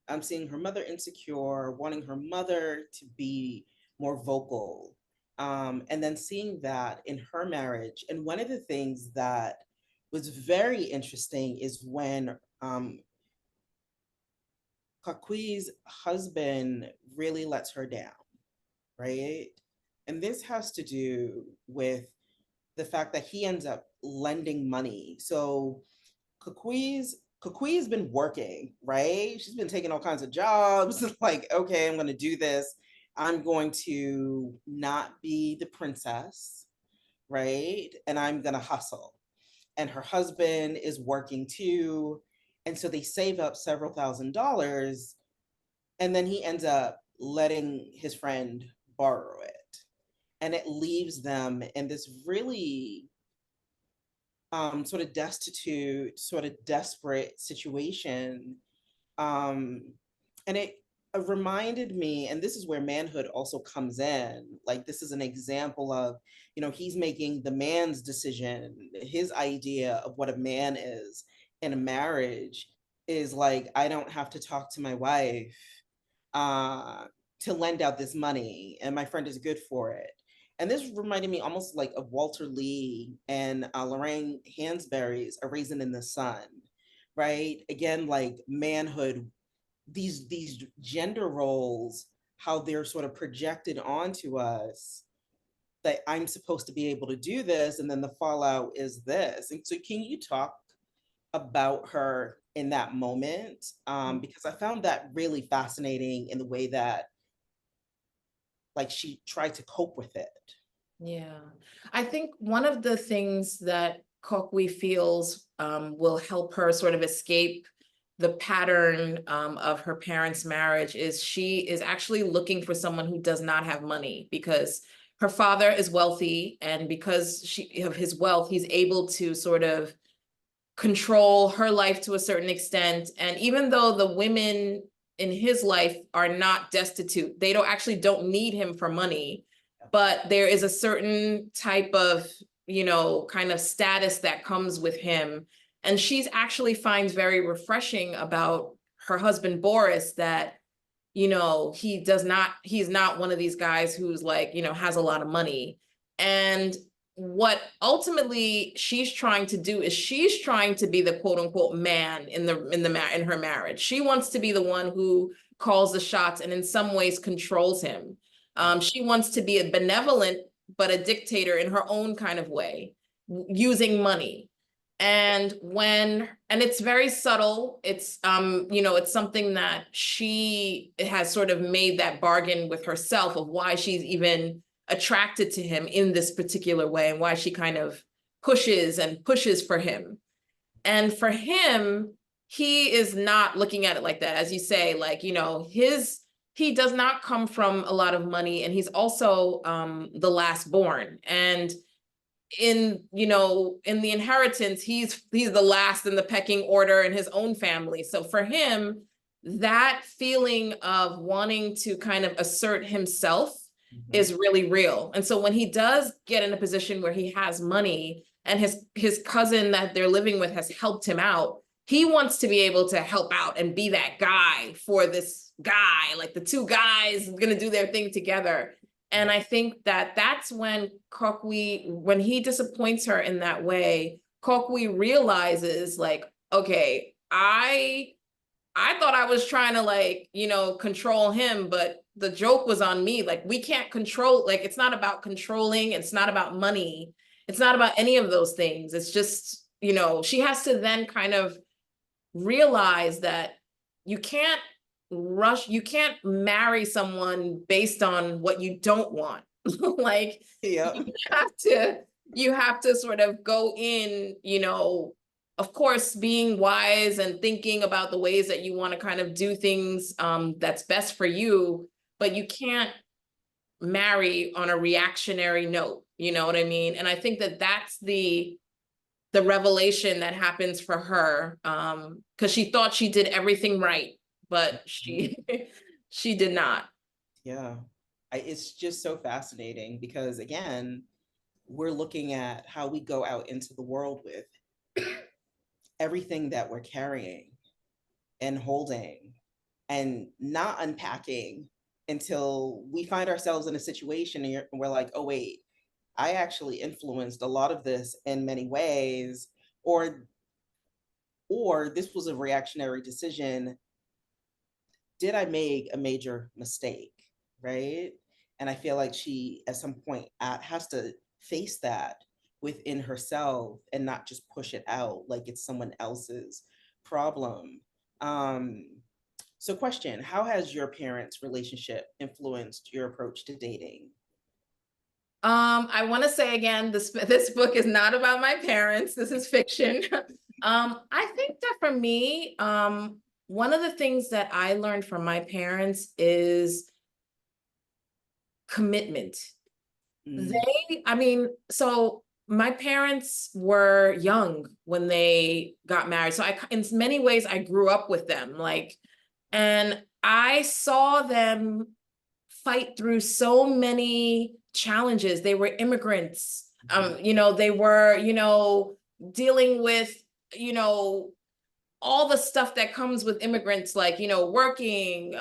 I'm seeing her mother insecure, wanting her mother to be more vocal, and then seeing that in her marriage. And one of the things that was very interesting is when Kakwi's husband really lets her down, right? And this has to do with the fact that he ends up lending money. So Kuki's been working, right? She's been taking all kinds of jobs. Like, okay, I'm going to do this. I'm going to not be the princess, right? And I'm going to hustle. And her husband is working too. And so they save up several $1,000s. And then he ends up letting his friend borrow it. And it leaves them in this really sort of destitute, sort of desperate situation. And it reminded me, and this is where manhood also comes in. Like, this is an example of, he's making the man's decision. His idea of what a man is in a marriage is like, I don't have to talk to my wife uh, to lend out this money, and my friend is good for it. And this reminded me almost like of Walter Lee and Lorraine Hansberry's A Raisin in the Sun, right? Again, like manhood, these gender roles, how they're sort of projected onto us, that I'm supposed to be able to do this, and then the fallout is this. And so can you talk about her in that moment? Because I found that really fascinating in the way that like she tried to cope with it. Yeah, I think one of the things that Kokwe feels will help her sort of escape the pattern of her parents' marriage is she is actually looking for someone who does not have money, because her father is wealthy, and because of his wealth, he's able to sort of control her life to a certain extent. And even though the women in his life are not destitute, they don't need him for money, but there is a certain type of, kind of status that comes with him. And she's actually finds very refreshing about her husband, Boris, that, he's not one of these guys who's like, has a lot of money. And what ultimately she's trying to do is she's trying to be the quote unquote man in her marriage. She wants to be the one who calls the shots and in some ways controls him. She wants to be a benevolent but a dictator in her own kind of way, using money. And it's very subtle. It's it's something that she has sort of made that bargain with herself of why she's even attracted to him in this particular way, and why she kind of pushes for him. And for him, he is not looking at it like that. As you say, like, he does not come from a lot of money, and he's also the last born. And in the inheritance, he's the last in the pecking order in his own family. So for him, that feeling of wanting to kind of assert himself is really real. And so when he does get in a position where he has money, and his cousin that they're living with has helped him out, he wants to be able to help out and be that guy for this guy, like the two guys gonna do their thing together. And I think that that's when when he disappoints her in that way, Kokwe realizes like, okay, I thought I was trying to like, control him, but the joke was on me. Like, we can't control, like, it's not about controlling. It's not about money. It's not about any of those things. It's just, she has to then kind of realize that you can't marry someone based on what you don't want. Like, Yeah. you have to sort of go in, of course, being wise and thinking about the ways that you want to kind of do things that's best for you, but you can't marry on a reactionary note, you know what I mean? And I think that that's the revelation that happens for her, because she thought she did everything right, but she did not. Yeah. It's just so fascinating because, again, we're looking at how we go out into the world with everything that we're carrying and holding and not unpacking until we find ourselves in a situation and we're like, oh, wait, I actually influenced a lot of this in many ways, or this was a reactionary decision. Did I make a major mistake? Right. And I feel like she, at some point, has to face that within herself and not just push it out like it's someone else's problem. So question, how has your parents' relationship influenced your approach to dating? I want to say again, this book is not about my parents. This is fiction. I think that for me, one of the things that I learned from my parents is commitment. So my parents were young when they got married. So in many ways, I grew up with them, and I saw them fight through so many challenges. They were immigrants. They were, dealing with, all the stuff that comes with immigrants, working,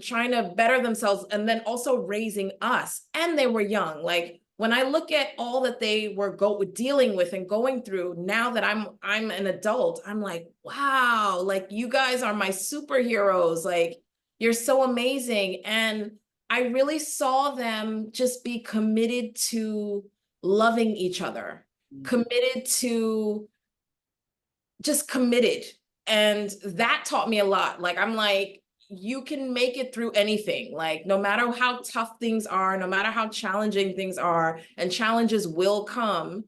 trying to better themselves, and then also raising us. And they were young. Like when I look at all that they were dealing with and going through, now that I'm an adult, I'm like, wow, like you guys are my superheroes. Like you're so amazing. And I really saw them just be committed to loving each other, committed to just committed. And that taught me a lot. Like, I'm like, you can make it through anything. Like, no matter how tough things are, no matter how challenging things are, and challenges will come,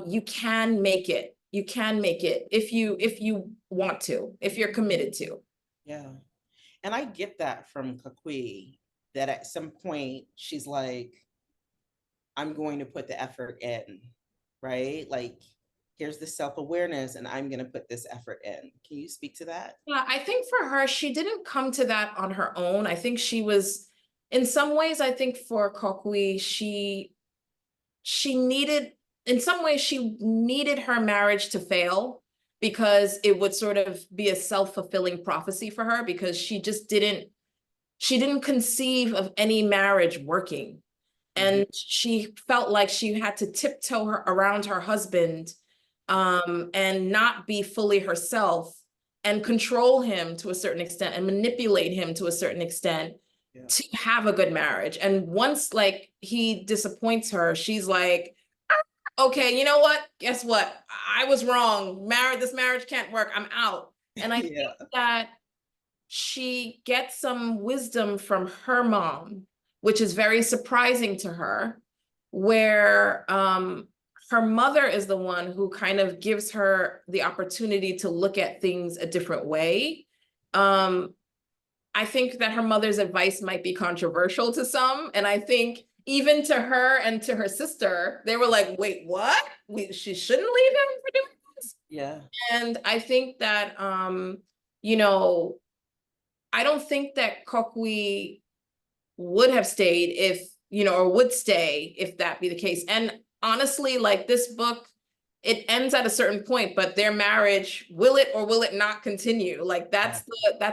you can make it. You can make it if you want to, if you're committed to. Yeah. And I get that from Kakui, that at some point she's like, I'm going to put the effort in, right? Like, here's the self-awareness and I'm going to put this effort in. Can you speak to that? Yeah, I think for her, she didn't come to that on her own. I think she was, in some ways, I think for Kokui, she needed, in some ways, she needed her marriage to fail because it would sort of be a self-fulfilling prophecy for her, because she didn't conceive of any marriage working. And she felt like she had to tiptoe around her husband, and not be fully herself, and control him to a certain extent and manipulate him to a certain extent to have a good marriage. And once like he disappoints her, she's like, okay, you know what? Guess what? I was wrong. This marriage can't work. I'm out. And I think that she gets some wisdom from her mom, which is very surprising to her, where her mother is the one who kind of gives her the opportunity to look at things a different way. I think that her mother's advice might be controversial to some. And I think even to her and to her sister, they were like, wait, what? She shouldn't leave him for doing this? Yeah. And I think that, I don't think that Kokui would have stayed or would stay if that be the case. And honestly, like this book, it ends at a certain point, but their marriage, will it or will it not continue? Like that's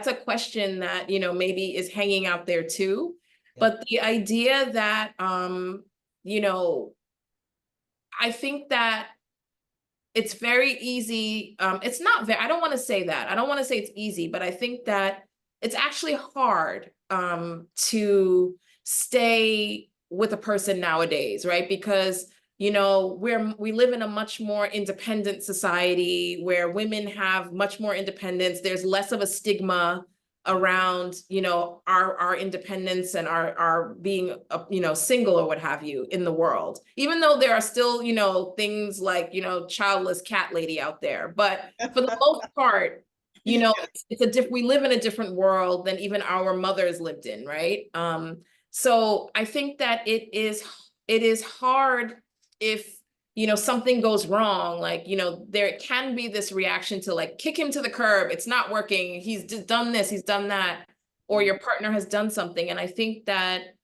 a question that, maybe is hanging out there too. But the idea that, I think that it's very easy. It's not very, I don't want to say that. I don't want to say it's easy, but I think that it's actually hard to stay with a person nowadays, right? Because we live in a much more independent society where women have much more independence. There's less of a stigma around, our independence and our being, single or what have you in the world, even though there are still, things like, childless cat lady out there. But for the most part, we live in a different world than even our mothers lived in, right? So I think that it is hard if, something goes wrong, like, there can be this reaction to like, kick him to the curb. It's not working. He's done this, he's done that, or your partner has done something. And I think that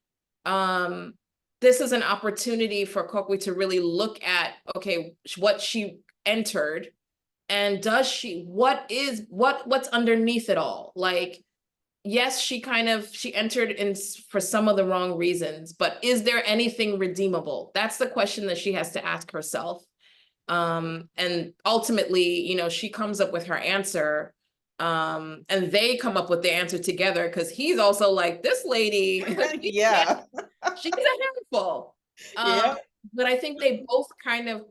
this is an opportunity for Kokui to really look at, okay, what she entered, and what's underneath it all? Like, yes, she entered in for some of the wrong reasons, but is there anything redeemable? That's the question that she has to ask herself. And ultimately, she comes up with her answer, and they come up with the answer together, because he's also like, this lady, she's a handful. But I think they both kind of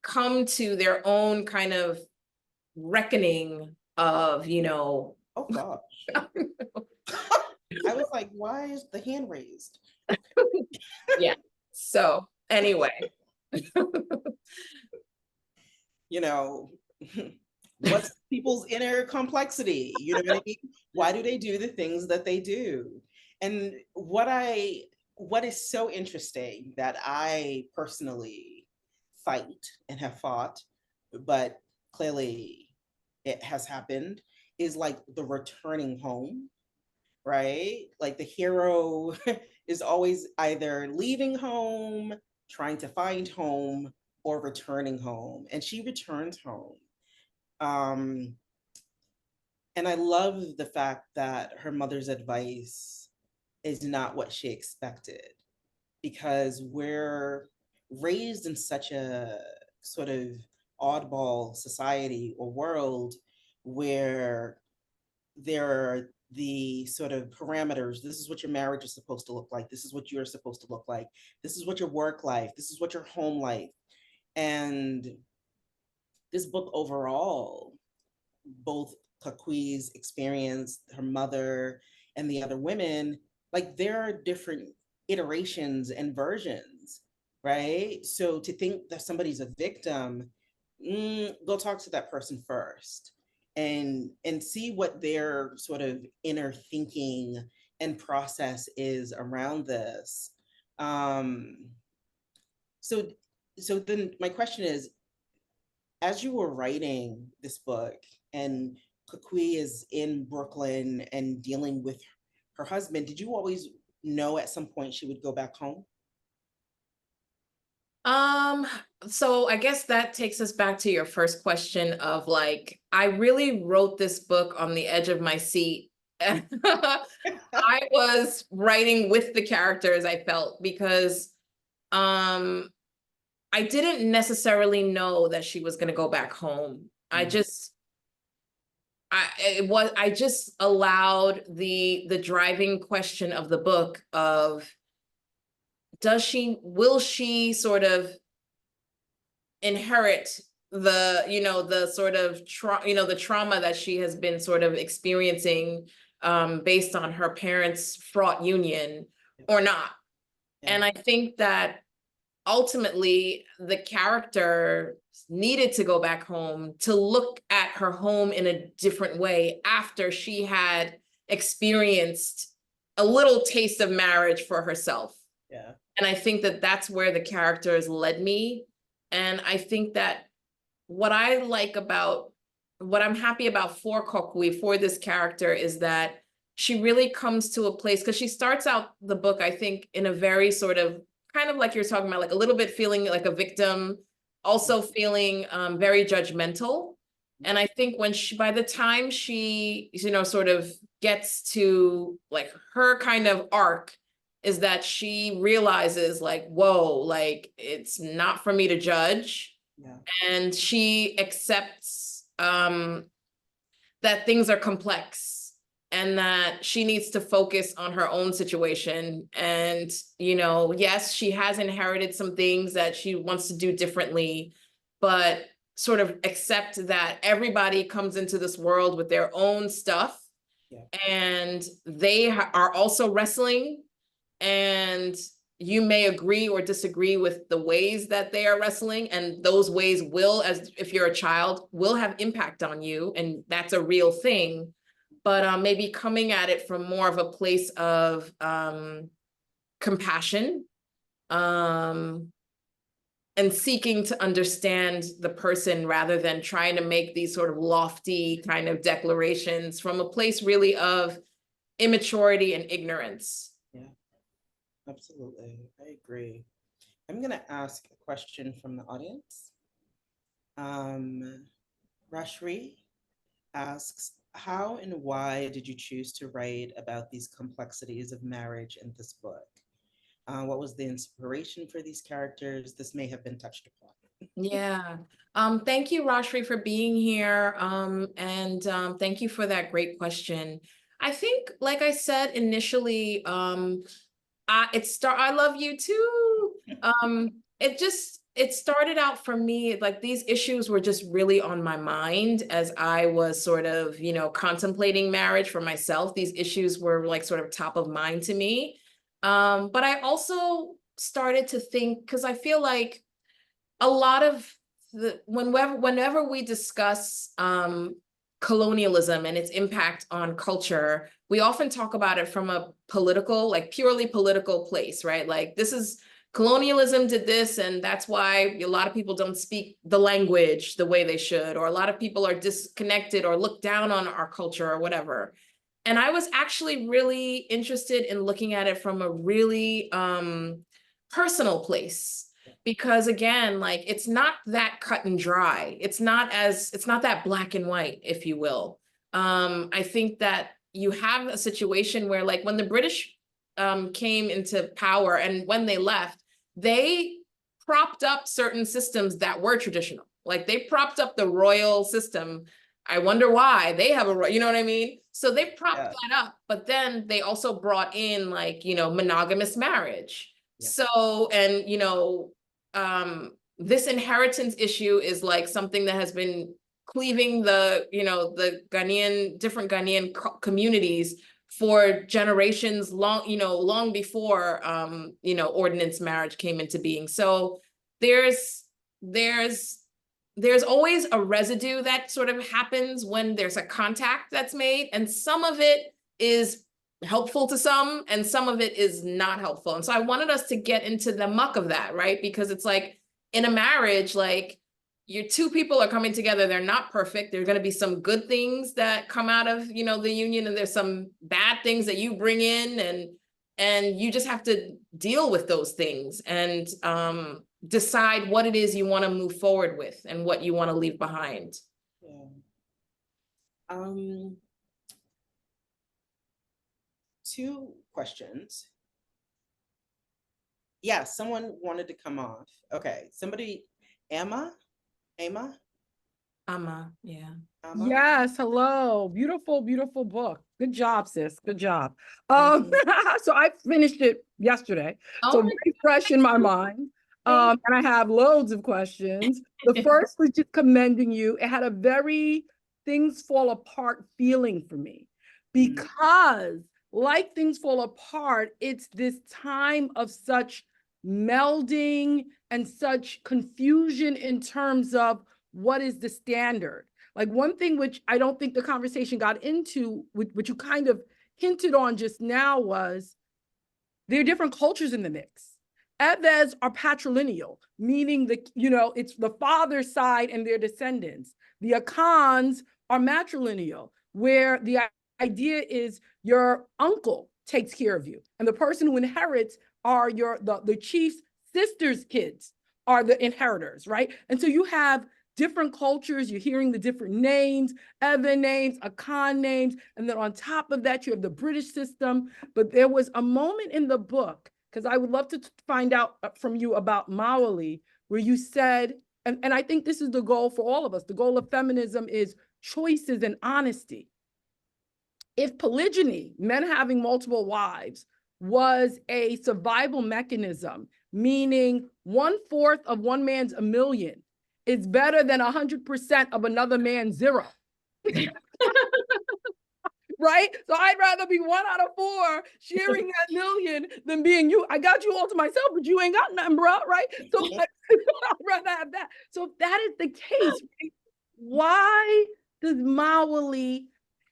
come to their own kind of reckoning of, you know. Oh gosh. I was like, why is the hand raised? Yeah. So anyway. You know, what's people's inner complexity? You know what I mean? Why do they do the things that they do? And what is so interesting that I personally fight and have fought, but clearly it has happened, is like the returning home, right? Like the hero is always either leaving home, trying to find home, or returning home. And she returns home. Um, and I love the fact that her mother's advice is not what she expected, because we're raised in such a sort of oddball society or world where there are the sort of parameters. This is what your marriage is supposed to look like. This is what you're supposed to look like. This is what your work life. This is what your home life. And this book overall, both Kakui's experience, her mother, and the other women, like there are different iterations and versions, right? So to think that somebody's a victim, go talk to that person first and see what their sort of inner thinking and process is around this. Um, so so then my question is, as you were writing this book and Kukui is in Brooklyn and dealing with her husband, did you always know at some point she would go back home? So I guess that takes us back to your first question of like, I really wrote this book on the edge of my seat. I was writing with the characters, I felt, because I didn't necessarily know that she was going to go back home. I just allowed the driving question of the book of, will she sort of inherit the, the sort of the trauma that she has been sort of experiencing based on her parents' fraught union or not. Yeah. And I think that ultimately the character needed to go back home to look at her home in a different way after she had experienced a little taste of marriage for herself. Yeah. And I think that that's where the characters led me. And I think that what I'm happy about for Kokui, for this character, is that she really comes to a place, because she starts out the book, I think, in a very sort of, kind of like you're talking about, like a little bit feeling like a victim, also feeling very judgmental. And I think by the time she, sort of gets to like her kind of arc, is that she realizes like, whoa, like it's not for me to judge. Yeah. And she accepts that things are complex and that she needs to focus on her own situation. And, yes, she has inherited some things that she wants to do differently, but sort of accept that everybody comes into this world with their own stuff. Yeah. And they are also wrestling, and you may agree or disagree with the ways that they are wrestling, and those ways will, as if you're a child, will have impact on you, and that's a real thing. But maybe coming at it from more of a place of compassion, and seeking to understand the person rather than trying to make these sort of lofty kind of declarations from a place really of immaturity and ignorance. Absolutely, I agree. I'm going to ask a question from the audience. Rashri asks, how and why did you choose to write about these complexities of marriage in this book? What was the inspiration for these characters? This may have been touched upon. Yeah. Thank you, Rashri, for being here. And thank you for that great question. I think, like I said initially, I love you too. It just, it started out for me, like these issues were just really on my mind as I was sort of, you know, contemplating marriage for myself. These issues were like sort of top of mind to me. But I also started to think, because I feel like a lot of whenever we discuss colonialism and its impact on culture, we often talk about it from a political, like purely political place, right? Like this is colonialism did this, and that's why a lot of people don't speak the language the way they should, or a lot of people are disconnected or look down on our culture or whatever. And I was actually really interested in looking at it from a really personal place. Because again, like it's not that cut and dry. It's not that black and white, if you will. I think that you have a situation where like when the British came into power and when they left, they propped up certain systems that were traditional. Like they propped up the royal system. I wonder why they have you know what I mean? So they propped that up, but then they also brought in like, you know, monogamous marriage. Yeah. So, and, you know, this inheritance issue is like something that has been cleaving the, you know, the different Ghanaian communities for generations long, you know, long before, you know, ordinance marriage came into being. So there's always a residue that sort of happens when there's a contact that's made, and some of it is helpful to some and some of it is not helpful. And so I wanted us to get into the muck of that, right? Because it's like in a marriage, like your two people are coming together, they're not perfect. There are going to be some good things that come out of, you know, the union, and there's some bad things that you bring in, and you just have to deal with those things and decide what it is you want to move forward with and what you want to leave behind. Yeah. Two questions. Yeah, someone wanted to come off. Okay, somebody, Amma, yeah. Amma. Yes, hello. Beautiful, beautiful book. Good job, sis. Good job. So I finished it yesterday. So very fresh in my mind. And I have loads of questions. The first was just commending you. It had a very things fall apart feeling for me because like things fall apart, it's this time of such melding and such confusion in terms of what is the standard. Like one thing which I don't think the conversation got into, which you kind of hinted on just now, was there are different cultures in the mix. Eves are patrilineal, meaning it's the father's side and their descendants. The Akans are matrilineal, where the idea is your uncle takes care of you, and the person who inherits are the chief's sister's kids are the inheritors, right? And so you have different cultures, you're hearing the different names, Evan names, Akan names, and then on top of that, you have the British system. But there was a moment in the book, because I would love to find out from you about Mawali, where you said, and I think this is the goal for all of us, the goal of feminism is choices and honesty. If polygyny, men having multiple wives, was a survival mechanism, meaning 1/4 of one man's a million, is better than 100% of another man's 0. Right? So I'd rather be 1 out of 4 sharing that million than being you. I got you all to myself, but you ain't got nothing, bro. Right? So I'd rather have that. So if that is the case, right, why does Mawali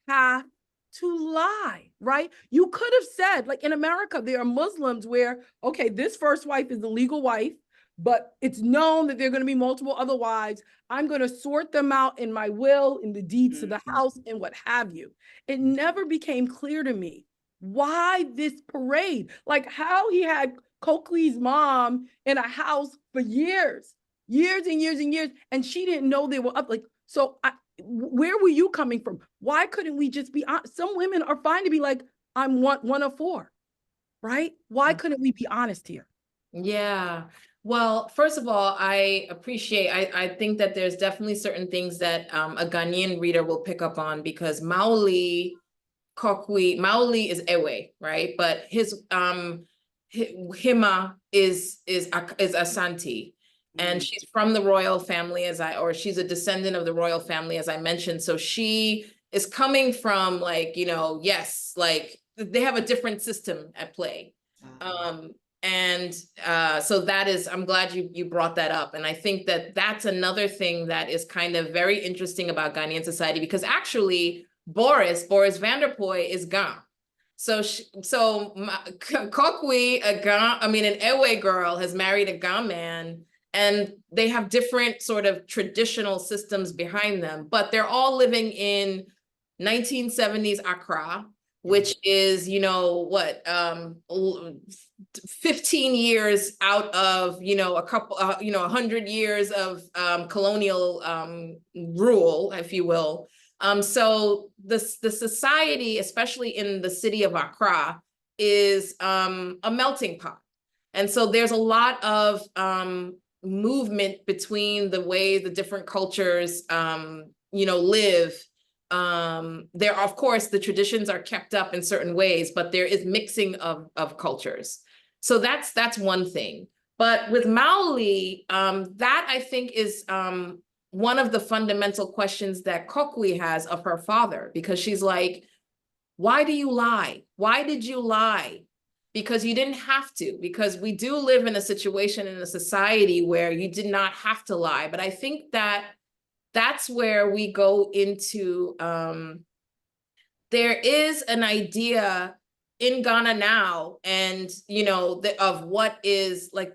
have to lie, right? You could have said, like in America, there are Muslims where, okay, this first wife is the legal wife, but it's known that there are going to be multiple other wives. I'm going to sort them out in my will, in the deeds to the house, and what have you. It never became clear to me why this parade, like how he had Coakley's mom in a house for years and years, and she didn't know they were up. Like, so where were you coming from? Why couldn't we just be honest? Some women are fine to be like, I'm one of 4, right? Why couldn't we be honest here? Yeah. Well, first of all, I think that there's definitely certain things that a Ghanaian reader will pick up on, because Maoli is Ewe, right? But his Hima is Asante. And she's from the royal family, or she's a descendant of the royal family, as I mentioned. So she is coming from like, yes, like they have a different system at play. So that is, I'm glad you brought that up. And I think that that's another thing that is kind of very interesting about Ghanaian society, because actually Boris Vanderpoy is Ghan. So Kokwe, an Ewe girl has married a Ghan man, and they have different sort of traditional systems behind them, but they're all living in 1970s Accra, which is, 15 years out of, a couple, 100 years of colonial rule, if you will. So the society, especially in the city of Accra, is a melting pot. And so there's a lot of movement between the way the different cultures, live. There, of course, the traditions are kept up in certain ways, but there is mixing of cultures. So that's one thing. But with Maoli, that I think is one of the fundamental questions that Kokwe has of her father, because she's like, why do you lie? Why did you lie? Because you didn't have to, because we do live in a situation in a society where you did not have to lie. But I think that that's where we go into, there is an idea in Ghana now, and, of what is like,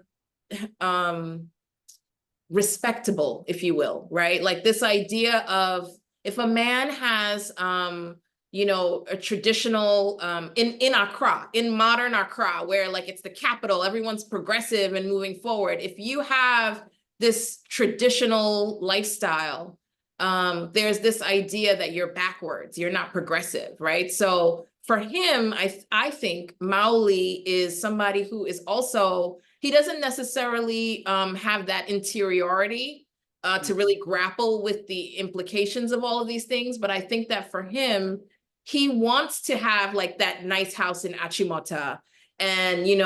respectable, if you will, right? Like this idea of if a man has, a traditional, in Accra, in modern Accra, where like it's the capital, everyone's progressive and moving forward. If you have this traditional lifestyle, there's this idea that you're backwards, you're not progressive, right? So for him, I think Maoli is somebody who is also, he doesn't necessarily have that interiority to really grapple with the implications of all of these things. But I think that for him, he wants to have like that nice house in Achimota. And, he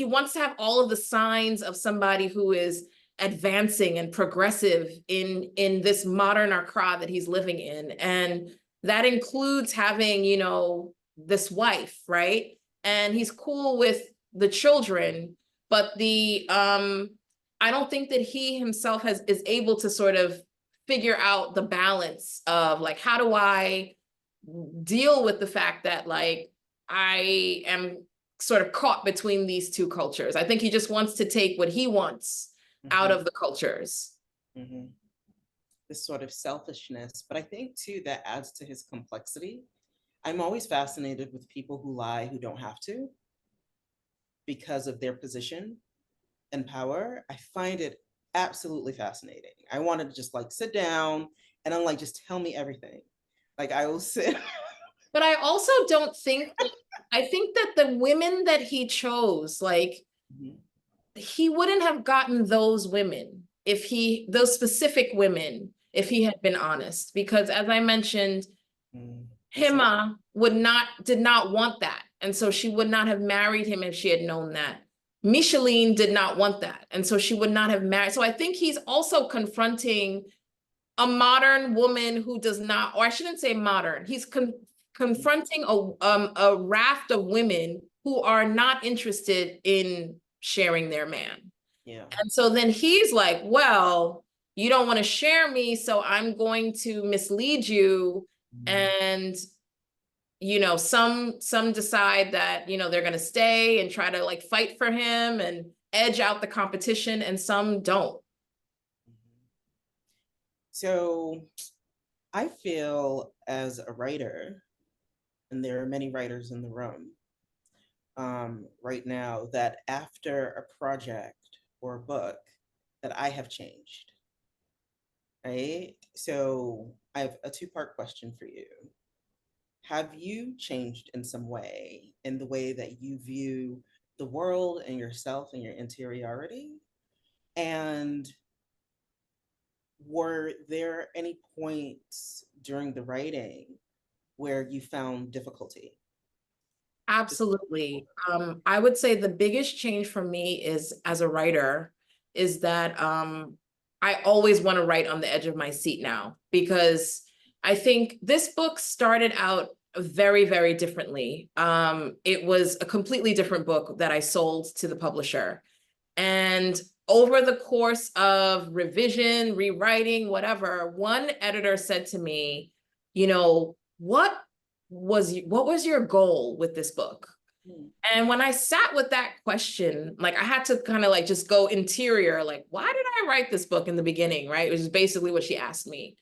wants to have all of the signs of somebody who is advancing and progressive in this modern Accra that he's living in. And that includes having, this wife, right? And he's cool with the children, but I don't think that he himself is able to sort of figure out the balance of like, how do I deal with the fact that like I am sort of caught between these two cultures. I think he just wants to take what he wants out of the cultures. This sort of selfishness, but I think too that adds to his complexity. I'm always fascinated with people who lie who don't have to because of their position and power. I find it absolutely fascinating. I wanted to just like sit down and I'm like, just tell me everything. Like I will sit. But I also don't think, I think that the women that he chose, like he wouldn't have gotten those women those specific women, if he had been honest, because as I mentioned, Hima did not want that. And so she would not have married him if she had known that. Micheline did not want that. And so she would not have married. So I think he's also confronting a modern woman who does not, or I shouldn't say modern, he's confronting a raft of women who are not interested in sharing their man. Yeah. And so then he's like, well, you don't want to share me, so I'm going to mislead you. And some decide that they're going to stay and try to like fight for him and edge out the competition, and some don't. So I feel as a writer, and there are many writers in the room right now, that after a project or a book that I have changed, right? So I have a two-part question for you. Have you changed in some way in the way that you view the world and yourself and your interiority? And were there any points during the writing where you found difficulty? Absolutely. I would say the biggest change for me is as a writer is that I always want to write on the edge of my seat now, because I think this book started out very, very differently. It was a completely different book that I sold to the publisher. And over the course of revision, rewriting, whatever, one editor said to me, you know, what was your goal with this book? And when I sat with that question, like I had to kind of like just go interior, like, why did I write this book in the beginning, right? It was basically what she asked me.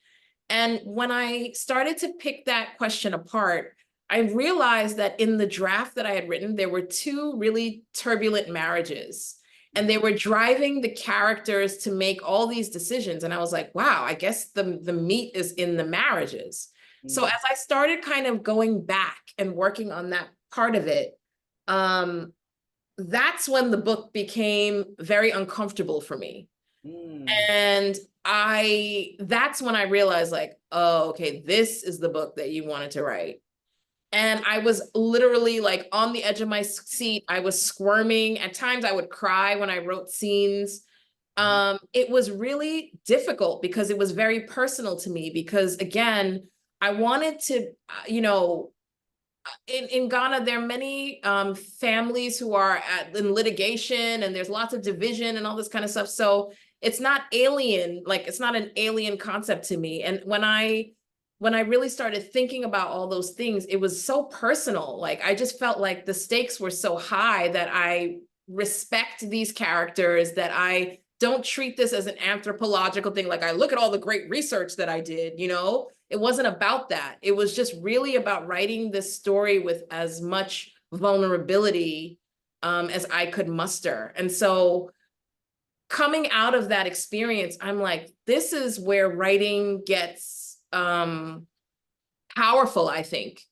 And when I started to pick that question apart, I realized that in the draft that I had written, there were two really turbulent marriages, and they were driving the characters to make all these decisions. And I was like, wow, I guess the meat is in the marriages. So as I started kind of going back and working on that part of it, that's when the book became very uncomfortable for me. And that's when I realized, like, oh, okay, this is the book that you wanted to write. And I was literally like on the edge of my seat. I was squirming. At times I would cry when I wrote scenes. It was really difficult because it was very personal to me, because again, I wanted to, you know, in Ghana, there are many families who are in litigation, and there's lots of division and all this kind of stuff. So it's not alien, like it's not an alien concept to me. And when I really started thinking about all those things, it was so personal. Like I just felt like the stakes were so high that I respect these characters, that I don't treat this as an anthropological thing. Like I look at all the great research that I did, you know, it wasn't about that. It was just really about writing this story with as much vulnerability as I could muster. And so coming out of that experience, I'm like, this is where writing gets powerful, I think.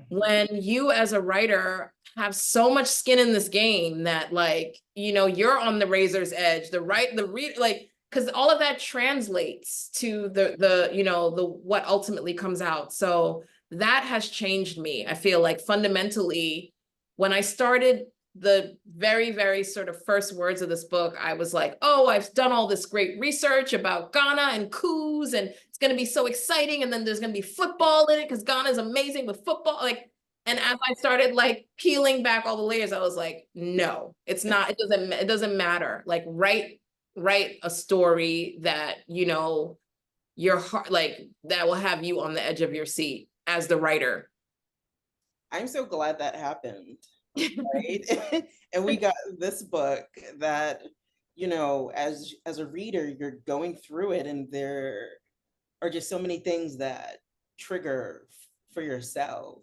When you as a writer have so much skin in this game that, like, you know, you're on the razor's edge, like, because all of that translates to the you know, the what ultimately comes out. So that has changed me. I feel like fundamentally, when I started the very, very sort of first words of this book, I was like, oh, I've done all this great research about Ghana and coups, and it's going to be so exciting. And then there's going to be football in it because Ghana is amazing with football. Like, and as I started like peeling back all the layers, I was like, no, it's not, it doesn't matter. Like write a story that, you know, your heart, like that will have you on the edge of your seat as the writer. I'm so glad that happened. Right. And we got this book that, you know, as a reader, you're going through it, and there are just so many things that trigger for yourself,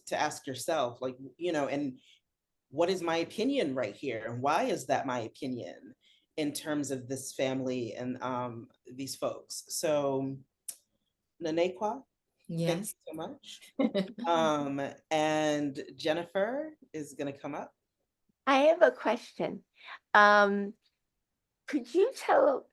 to ask yourself, like, you know, and what is my opinion right here? And why is that my opinion in terms of this family and these folks? So Nanekwa, thanks so much. And Jennifer is going to come up. I have a question. Could you tell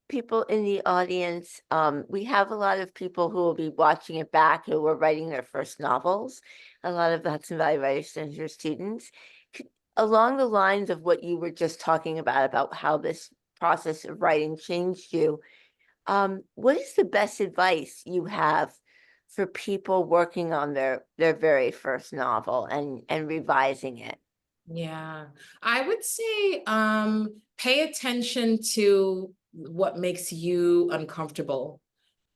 people in the audience, we have a lot of people who will be watching it back who were writing their first novels, a lot of the Hudson Valley Writers Center students, along the lines of what you were just talking about how this process of writing changed you. What is the best advice you have for people working on their very first novel and revising it? Yeah, I would say pay attention to what makes you uncomfortable.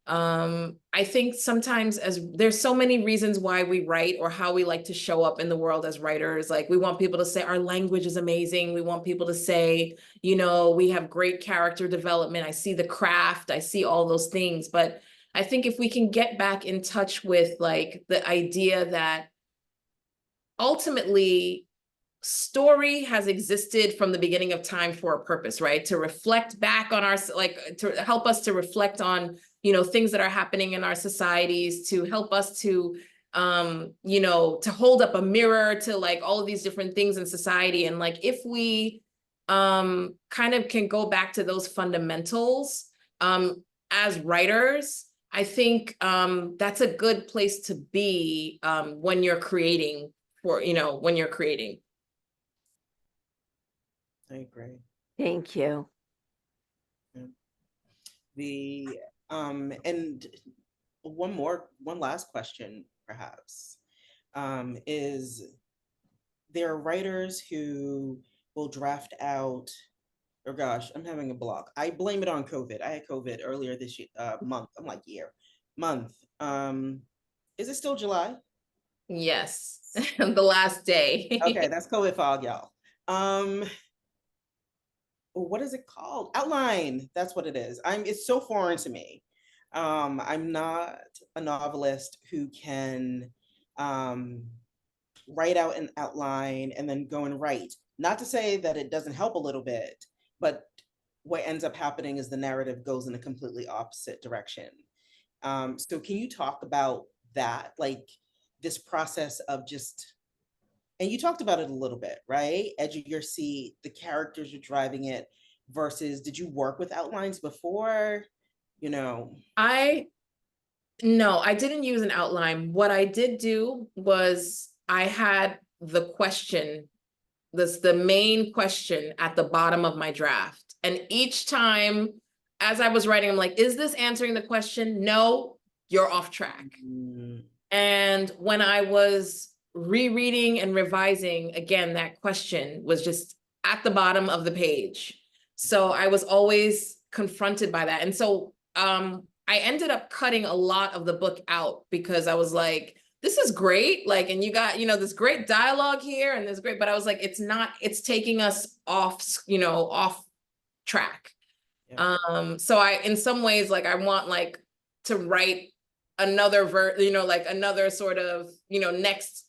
I think sometimes, as there's so many reasons why we write or how we like to show up in the world as writers. Like we want people to say our language is amazing. We want people to say, you know, we have great character development. I see the craft, I see all those things. But I think if we can get back in touch with like the idea that ultimately story has existed from the beginning of time for a purpose, right? To reflect back on our, like, to help us to reflect on, you know, things that are happening in our societies, to help us to, you know, to hold up a mirror to like all of these different things in society. And like, if we kind of can go back to those fundamentals as writers, I think that's a good place to be when you're creating for, when you're creating. I agree. Thank you. And one last question, perhaps, is there are writers who will draft out, oh gosh, I'm having a block. I blame it on COVID. I had COVID earlier this year, month. I'm like month. Is it still July? Yes, the last day. Okay, that's COVID fog, y'all. What is it called? Outline. That's what it is. It's so foreign to me. I'm not a novelist who can write out an outline and then go and write. Not to say that it doesn't help a little bit, but what ends up happening is the narrative goes in a completely opposite direction. So can you talk about that, like this process of just, and you talked about it a little bit, right? Edge of your seat, the characters are driving it versus, did you work with outlines before? No, I didn't use an outline. What I did do was I had the question, the main question at the bottom of my draft. And each time as I was writing, I'm like, is this answering the question? No, you're off track. And when I was rereading and revising, again, that question was just at the bottom of the page. So I was always confronted by that. And so I ended up cutting a lot of the book out because I was like, this is great. Like, and you got, this great dialogue here and this great, but I was like, it's taking us off, off track. Yeah. So in some ways, like I want to write another another sort of, next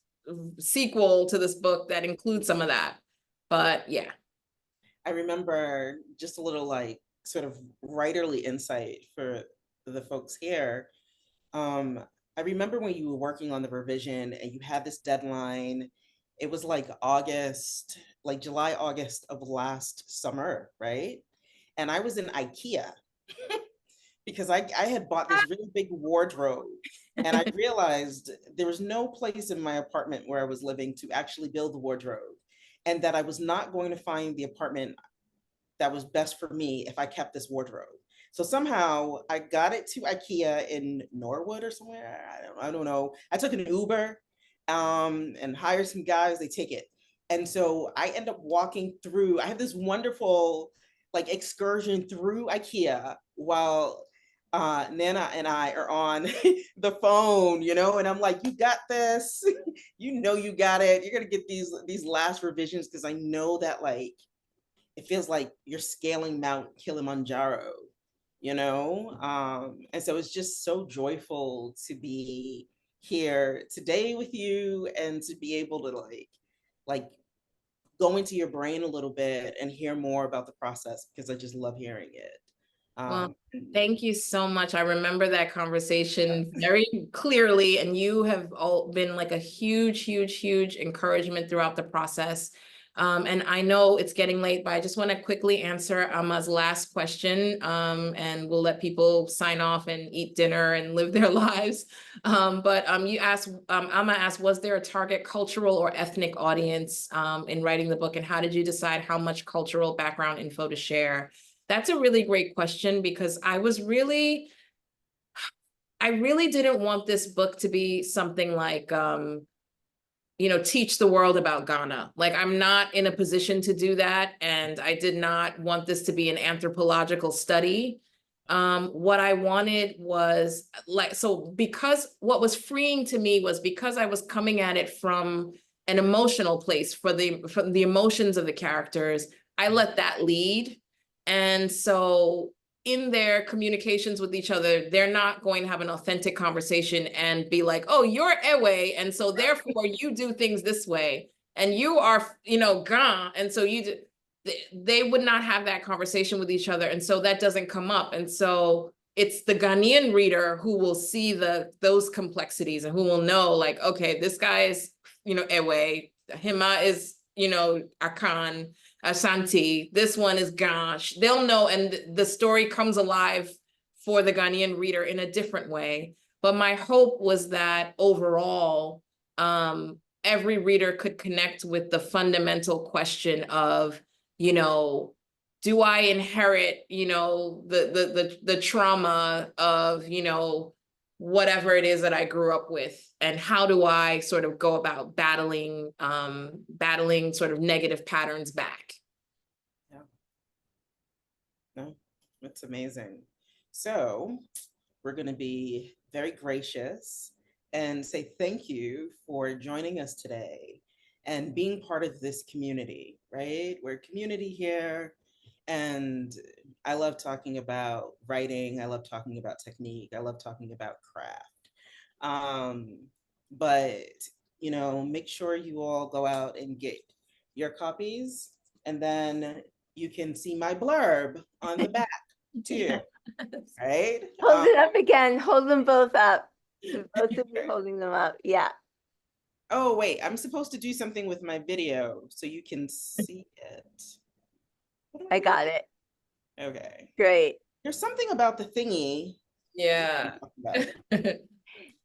sequel to this book that includes some of that. But yeah. I remember just a little sort of writerly insight for the folks here. I remember when you were working on the revision and you had this deadline. It was August, July, August of last summer, right? And I was in IKEA because I had bought this really big wardrobe and I realized there was no place in my apartment where I was living to actually build the wardrobe, and that I was not going to find the apartment that was best for me if I kept this wardrobe. So somehow I got it to IKEA in Norwood or somewhere. I don't know. I took an Uber and hired some guys, they take it. And so I end up walking through, I have this wonderful excursion through IKEA while Nana and I are on the phone, and I'm like, you got this, you got it. You're gonna get these last revisions because I know that it feels like you're scaling Mount Kilimanjaro, and so it's just so joyful to be here today with you and to be able to go into your brain a little bit and hear more about the process, because I just love hearing it. Well, thank you so much. I remember that conversation very clearly, and you have all been a huge, huge, huge encouragement throughout the process. And I know it's getting late, but I just want to quickly answer Ama's last question, and we'll let people sign off and eat dinner and live their lives. But you asked, Ama asked, was there a target cultural or ethnic audience in writing the book, and how did you decide how much cultural background info to share? That's a really great question, because I really didn't want this book to be something like, teach the world about Ghana. I'm not in a position to do that. And I did not want this to be an anthropological study. What I wanted was because what was freeing to me was because I was coming at it from an emotional place from the emotions of the characters, I let that lead. And so in their communications with each other, they're not going to have an authentic conversation and be like, oh, you're Ewe, and so therefore you do things this way, and you are, Ga, and so you do. They would not have that conversation with each other, and so that doesn't come up. And so it's the Ghanaian reader who will see those complexities and who will know, okay, this guy is, Ewe, Hima is, Akan, Ashanti, this one is Gash. They'll know, and the story comes alive for the Ghanaian reader in a different way. But my hope was that overall, every reader could connect with the fundamental question of, you know, do I inherit, you know, the trauma of, you know, whatever it is that I grew up with, and how do I sort of go about battling sort of negative patterns back? Yeah. No, that's amazing. So we're going to be very gracious and say thank you for joining us today and being part of this community, right? We're a community here, and I love talking about writing. I love talking about technique. I love talking about craft. But, you know, make sure you all go out and get your copies, and then you can see my blurb on the back too, right? Hold it up again. Hold them both up. So both of you holding them up. Yeah. Oh, wait, I'm supposed to do something with my video so you can see it. I got it. Okay. Great. There's something about the thingy. Yeah.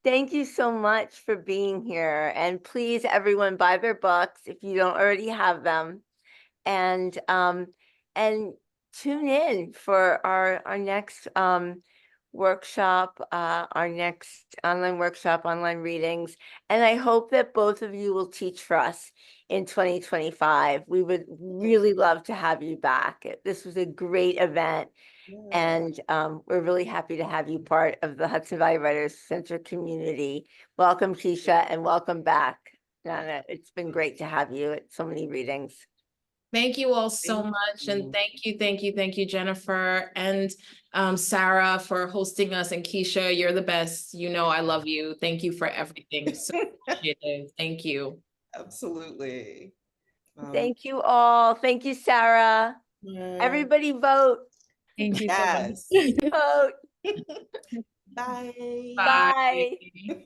Thank you so much for being here. And please, everyone, buy their books if you don't already have them. And tune in for our next workshop, our next online workshop, online readings. And I hope that both of you will teach for us in 2025. We would really love to have you back. This was a great event. Yeah. And we're really happy to have you part of the Hudson Valley Writers Center community. Welcome, Keisha, and welcome back, Nana. It's been great to have you at so many readings. Thank you all so much. And thank you, Jennifer and Sarah, for hosting us. And Keisha, you're the best. You know, I love you. Thank you for everything. So appreciative. Thank you. Absolutely. Thank you all. Thank you, Sarah. Everybody vote. Thank you yes. so much. Vote. Bye. Bye. Bye.